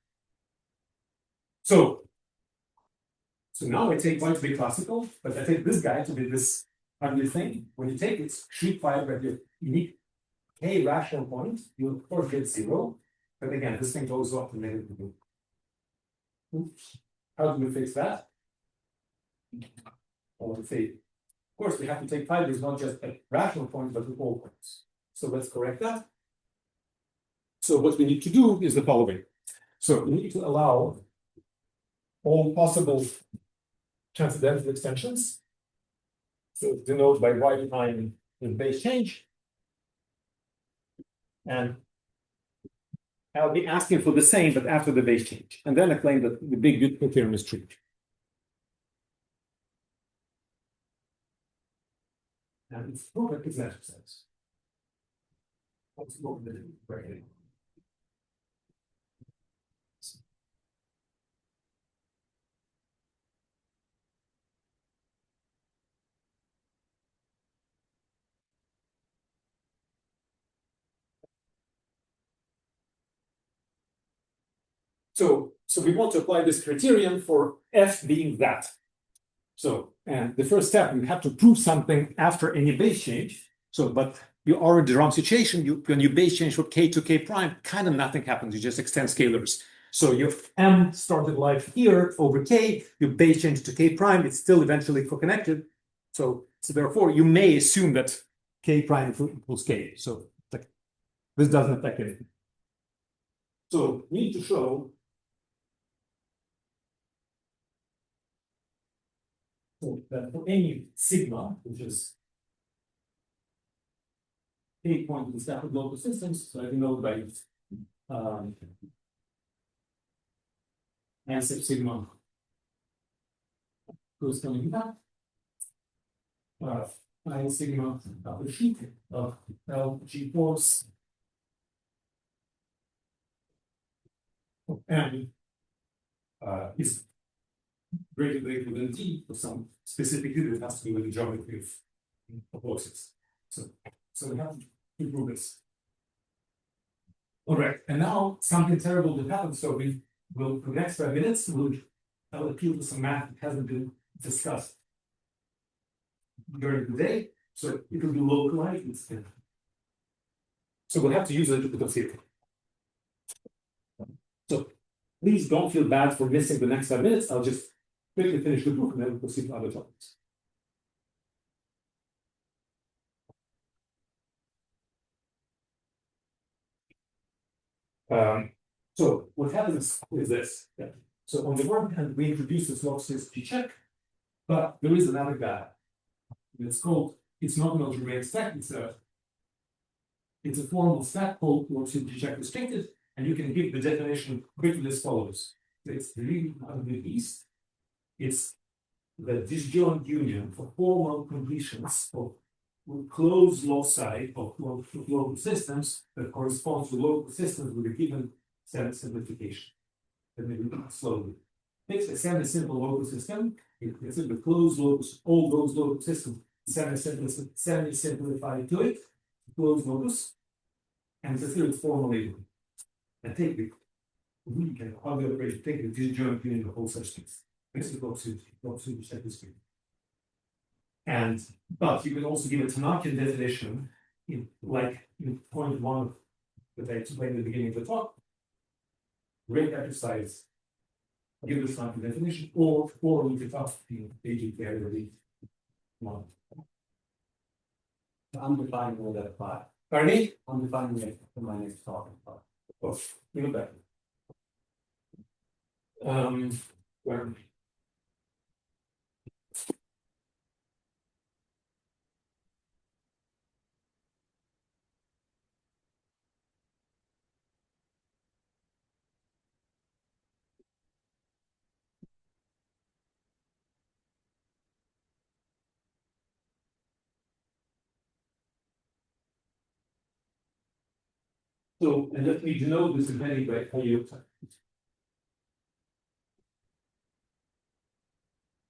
So now I take y to be classical, but I take this guy to be this ugly thing. When you take its sheet file where you unique k rational point, you'll of course get 0. But again, this thing goes off to negative infinity. Oops. How do we fix that? Well, let's say, of course, we have to take fibers not just at rational points, but at all points. So let's correct that. So what we need to do is the following. So we need to allow all possible transcendental extensions. So denoted by y prime in base change. And I'll be asking for the same, but after the base change. And then I claim that the big beautiful theorem is true. And it's perfect as exercise. Let's go with it. So we want to apply this criterion for f being that. So, and the first step, you have to prove something after any base change. So, but you already the wrong situation. When you base change from k to k prime, kind of nothing happens. You just extend scalars. So your m started life here over k, you base change to k prime, it's still eventually co-connected. So therefore, you may assume that k prime equals k. So like, this doesn't affect anything. So we need to show that for any sigma, which is a point in the static local systems, so I can know by answer sigma corresponding to that. I sigma of the sheet of LG force M is greater than T for some specific unit that has to do with the geometry of forces. So we have to prove this. All right, and now something terrible will happen. So we will, for the next 5 minutes, I'll appeal to some math that hasn't been discussed during the day. So it will be localized instead. So we'll have to use a little bit of theory. So please don't feel bad for missing the next 5 minutes. I'll just quickly finish the proof and then we'll proceed to other topics. So what happens is this. Yeah. So on the one hand, we introduce this log-sys G-check, but there is another guy. It's called, it's not an algebraic stack, it's a formal stack called log-sys G-check restricted, and you can give the definition quickly as follows. So it's really underneath. It's the disjoint union for formal completions of closed loci of local systems that correspond to local systems with a given set simplification. Let me do it slowly. Takes a semi-simple local system, it's in the closed locus, all those local systems, semi-simplified to it, closed locus, and it's a third formal label. And take the we can how the operation take the disjoint in the whole substance. This is what set this screen. And but you can also give a Tanakian definition in like in point one that I explained at the beginning of the talk. Great exercise, give the Tanakian definition, or look it up in agent already. I'm defining all that part. Pardon me? I'm defining it for my next talk. Oh, even better. Where? So, and let me denote this depending by iota.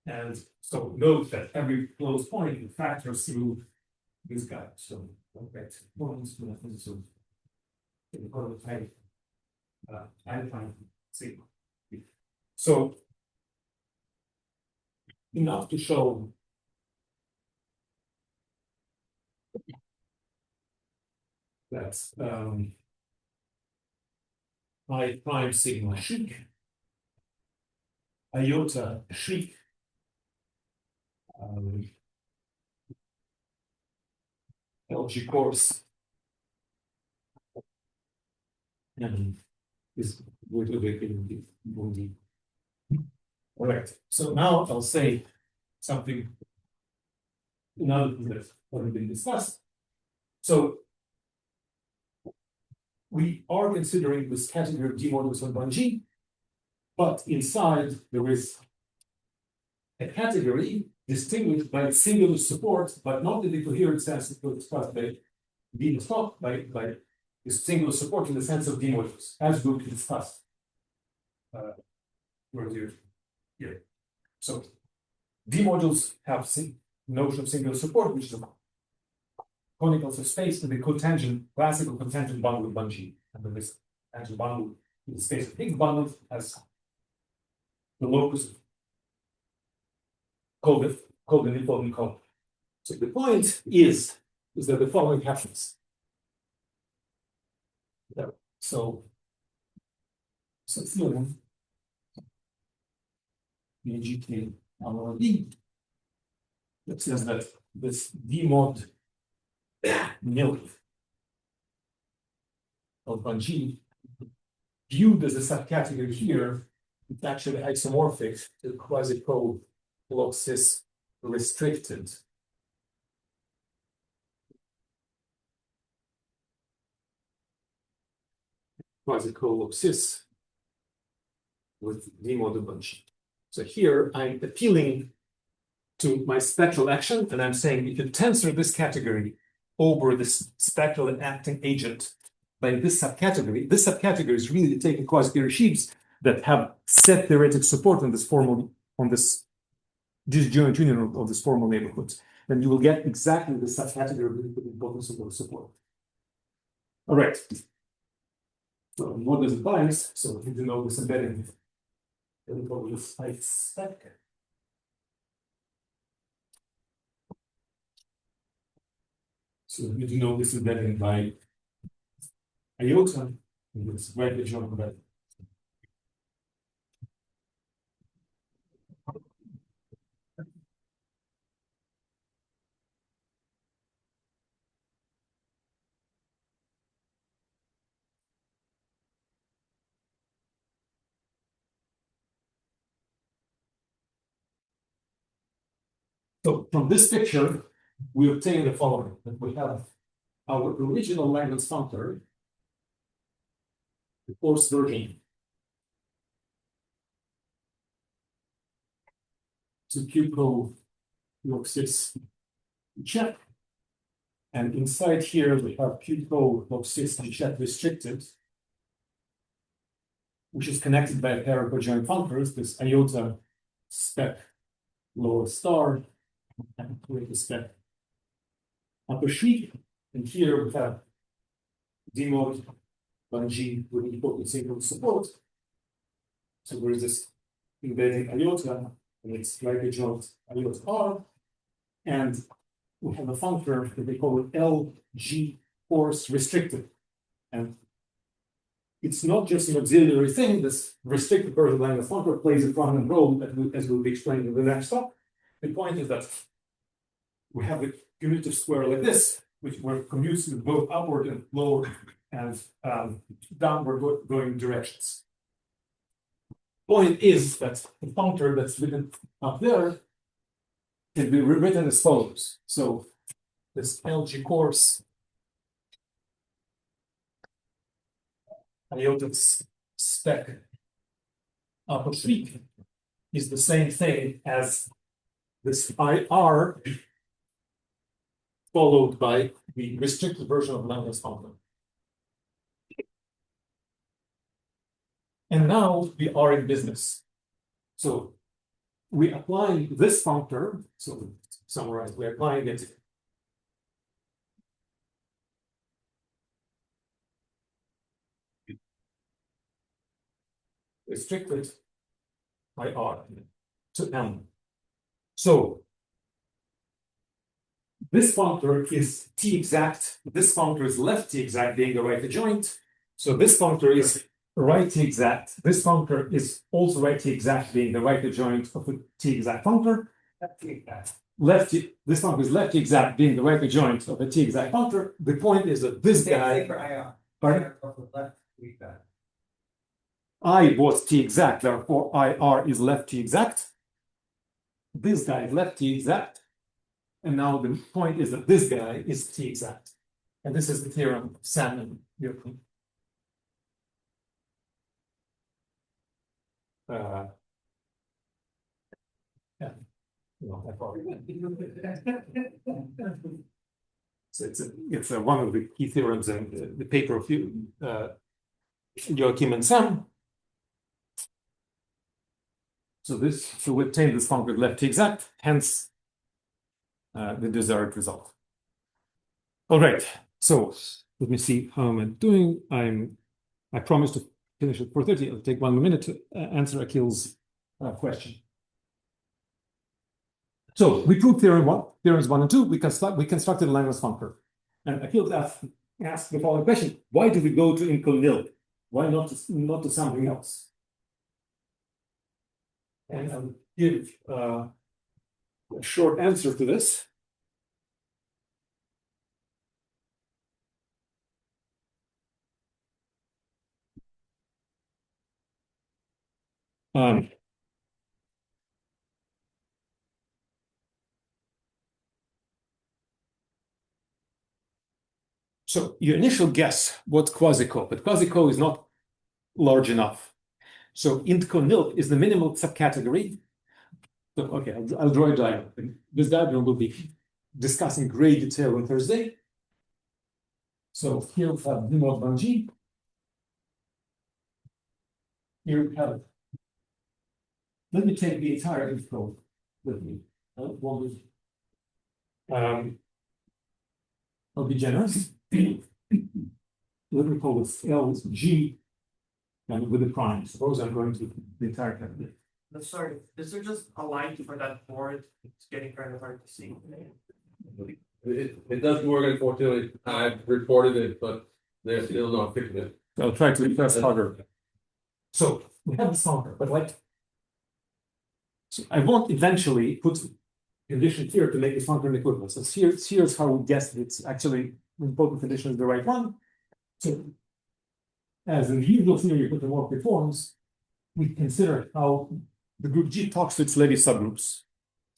And so note that every closed point factors through this guy. So, okay, points, so I define sigma. So, enough to show that I prime sigma chic, iota chic, LG course, and is going to be all right. So now I'll say something another thing that's already been discussed. So we are considering this category of D modulus on 1G, but inside there is a category distinguished by its singular support, but not in the coherent sense that was discussed by being taught by this singular support in the sense of D modulus, as we discussed. Where here. So D modules have notion of singular support, which is a conical subspace with a cotangent, classical cotangent bundle of 1G. And then this tangent bundle in the space of Higgs bundle as the locus called an important column. So the point is that the following happens. So theorem GK D that says that this D mod nil of 1G viewed as a subcategory here, it's actually isomorphic to quasi-co-Loxis restricted. Quasi-co-Loxis with D mod of 1G. So here I'm appealing to my spectral action, and I'm saying if you tensor this category over this spectral acting agent by this subcategory is really taking quasi-Carey sheaves that have set theoretic support on this formal, on this disjoint union of this formal neighborhoods, then you will get exactly the subcategory with importance of support. All right. So what does it bias? So if you know this embedding, then we call this spec. So you do know this embedding by iota, and it's right the joint embedding. So from this picture, we obtain the following: that we have our original Langlands functor, the coarse version, to Q-co Loxis check. And inside here, we have Q of 60 check restricted, which is connected by a pair of cojoint functors, this iota spec lower star and with spec upper sheet. And here we have D mod 1G with equal to single support. So there is this embedding iota, and it's like a joint iota R. And we have a functor that they call it LG force restricted. And it's not just an auxiliary thing. This restricted version of the Langlands functor plays a prominent role, as will be explained in the next talk. The point is that we have a commutative square like this, which where commutes in both upward and lower and downward going directions. Point is that the functor that's written up there can be rewritten as follows. So this LG course iota spec upper sheet is the same thing as this IR followed by the restricted version of Langlands functor. And now we are in business. So we apply this functor, so to summarize, we're applying it restricted by R to M. So this functor is T exact, this functor is left T exact being the right adjoint. So this functor is right T exact, this functor is also right T exact being the right adjoint of the T exact functor. Left T, this functor is left T exact being the right adjoint of the T exact functor. The point is that this guy. For IR. Pardon? Left feedback. I was T exact, therefore IR is left T exact. This guy is left T exact. And now the point is that this guy is T exact. And this is the theorem of Sam and Newton. Yeah. No, I thought. So it's one of the key theorems in the paper of Joachim and Sam. So we obtain this functor left T exact, hence the desired result. All right, so let me see how am I doing. I promised to finish at 4:30. It'll take 1 minute to answer Akhil's question. So we proved theorems 1 and 2. We constructed a Langlands functor, and Akhil asked the following question: why do we go to inco nil? Why not to something else? And I'll give a short answer to this. So your initial guess, what's quasi-co? But quasi-co is not large enough. So intco nil is the minimal subcategory. So, okay, I'll draw a diagram. This diagram will be discussed in great detail on Thursday. So here we have D mod 1G. Here we have it. Let me take the entire intro with me. I'll be generous. Let me call this LG and with the prime. Suppose I'm going to the entire category. Sorry, is there just a line for that board? It's getting kind of hard to see. It doesn't work, unfortunately. I've reported it, but they're still not fixing it. I'll try to press harder. So we have this functor, but so I won't eventually put condition here to make this functor an equivalent. So here's how we guess it's actually the important condition is the right one. So as in the usual theory with the Morphy forms, we consider how the group G talks to its Levy subgroups.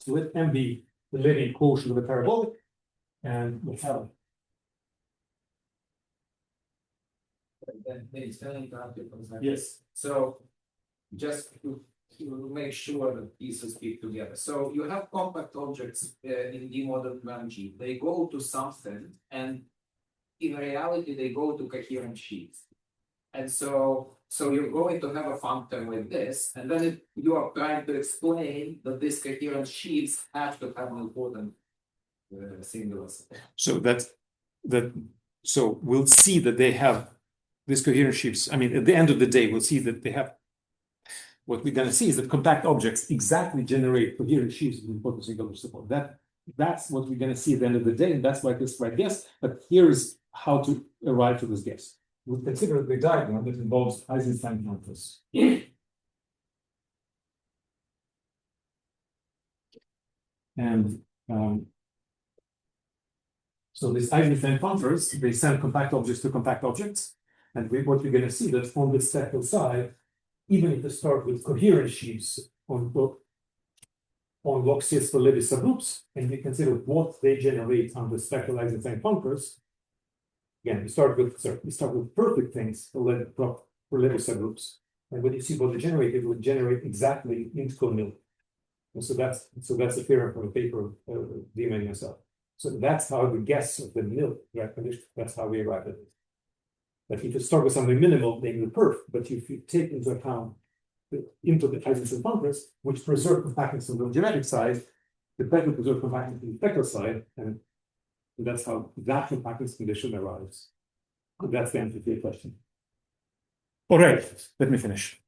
So let M be the Levy quotient of the parabolic, and we have yes. So just to to make sure that pieces fit together. So you have compact objects in D model 1G. They go to something, and in reality, they go to coherent sheets. And so you're going to have a functor like this, and then you are trying to explain that these coherent sheets have to have an important singulars. So so we'll see that they have these coherent sheets. I mean, at the end of the day, we'll see that they have. What we're going to see is that compact objects exactly generate coherent sheets with important singular support. That's what we're going to see at the end of the day, and that's why this right guess. But here's how to arrive to this guess. We'll consider the diagram that involves Eisenstein functors. And so these Eisenstein functors, they send compact objects to compact objects. And what we're going to see that on the spectral side, even if they start with coherent sheaves on log CS for Levy subgroups, and we consider what they generate on the spectral Eisenstein functors. Again, we start with perfect things for Levy subgroups. And when you see what they generate, it will generate exactly integral nil. And so that's a theorem from a paper of Dima and myself. So that's how we guess of the nil right condition. That's how we arrive at it. But if you start with something minimal, namely perf, but if you take into account the Eisenstein functors, which preserve compactness on the geometric side, the better preserve compactness on the spectral side, and that's how that compactness condition arrives. That's the answer to your question. All right, let me finish.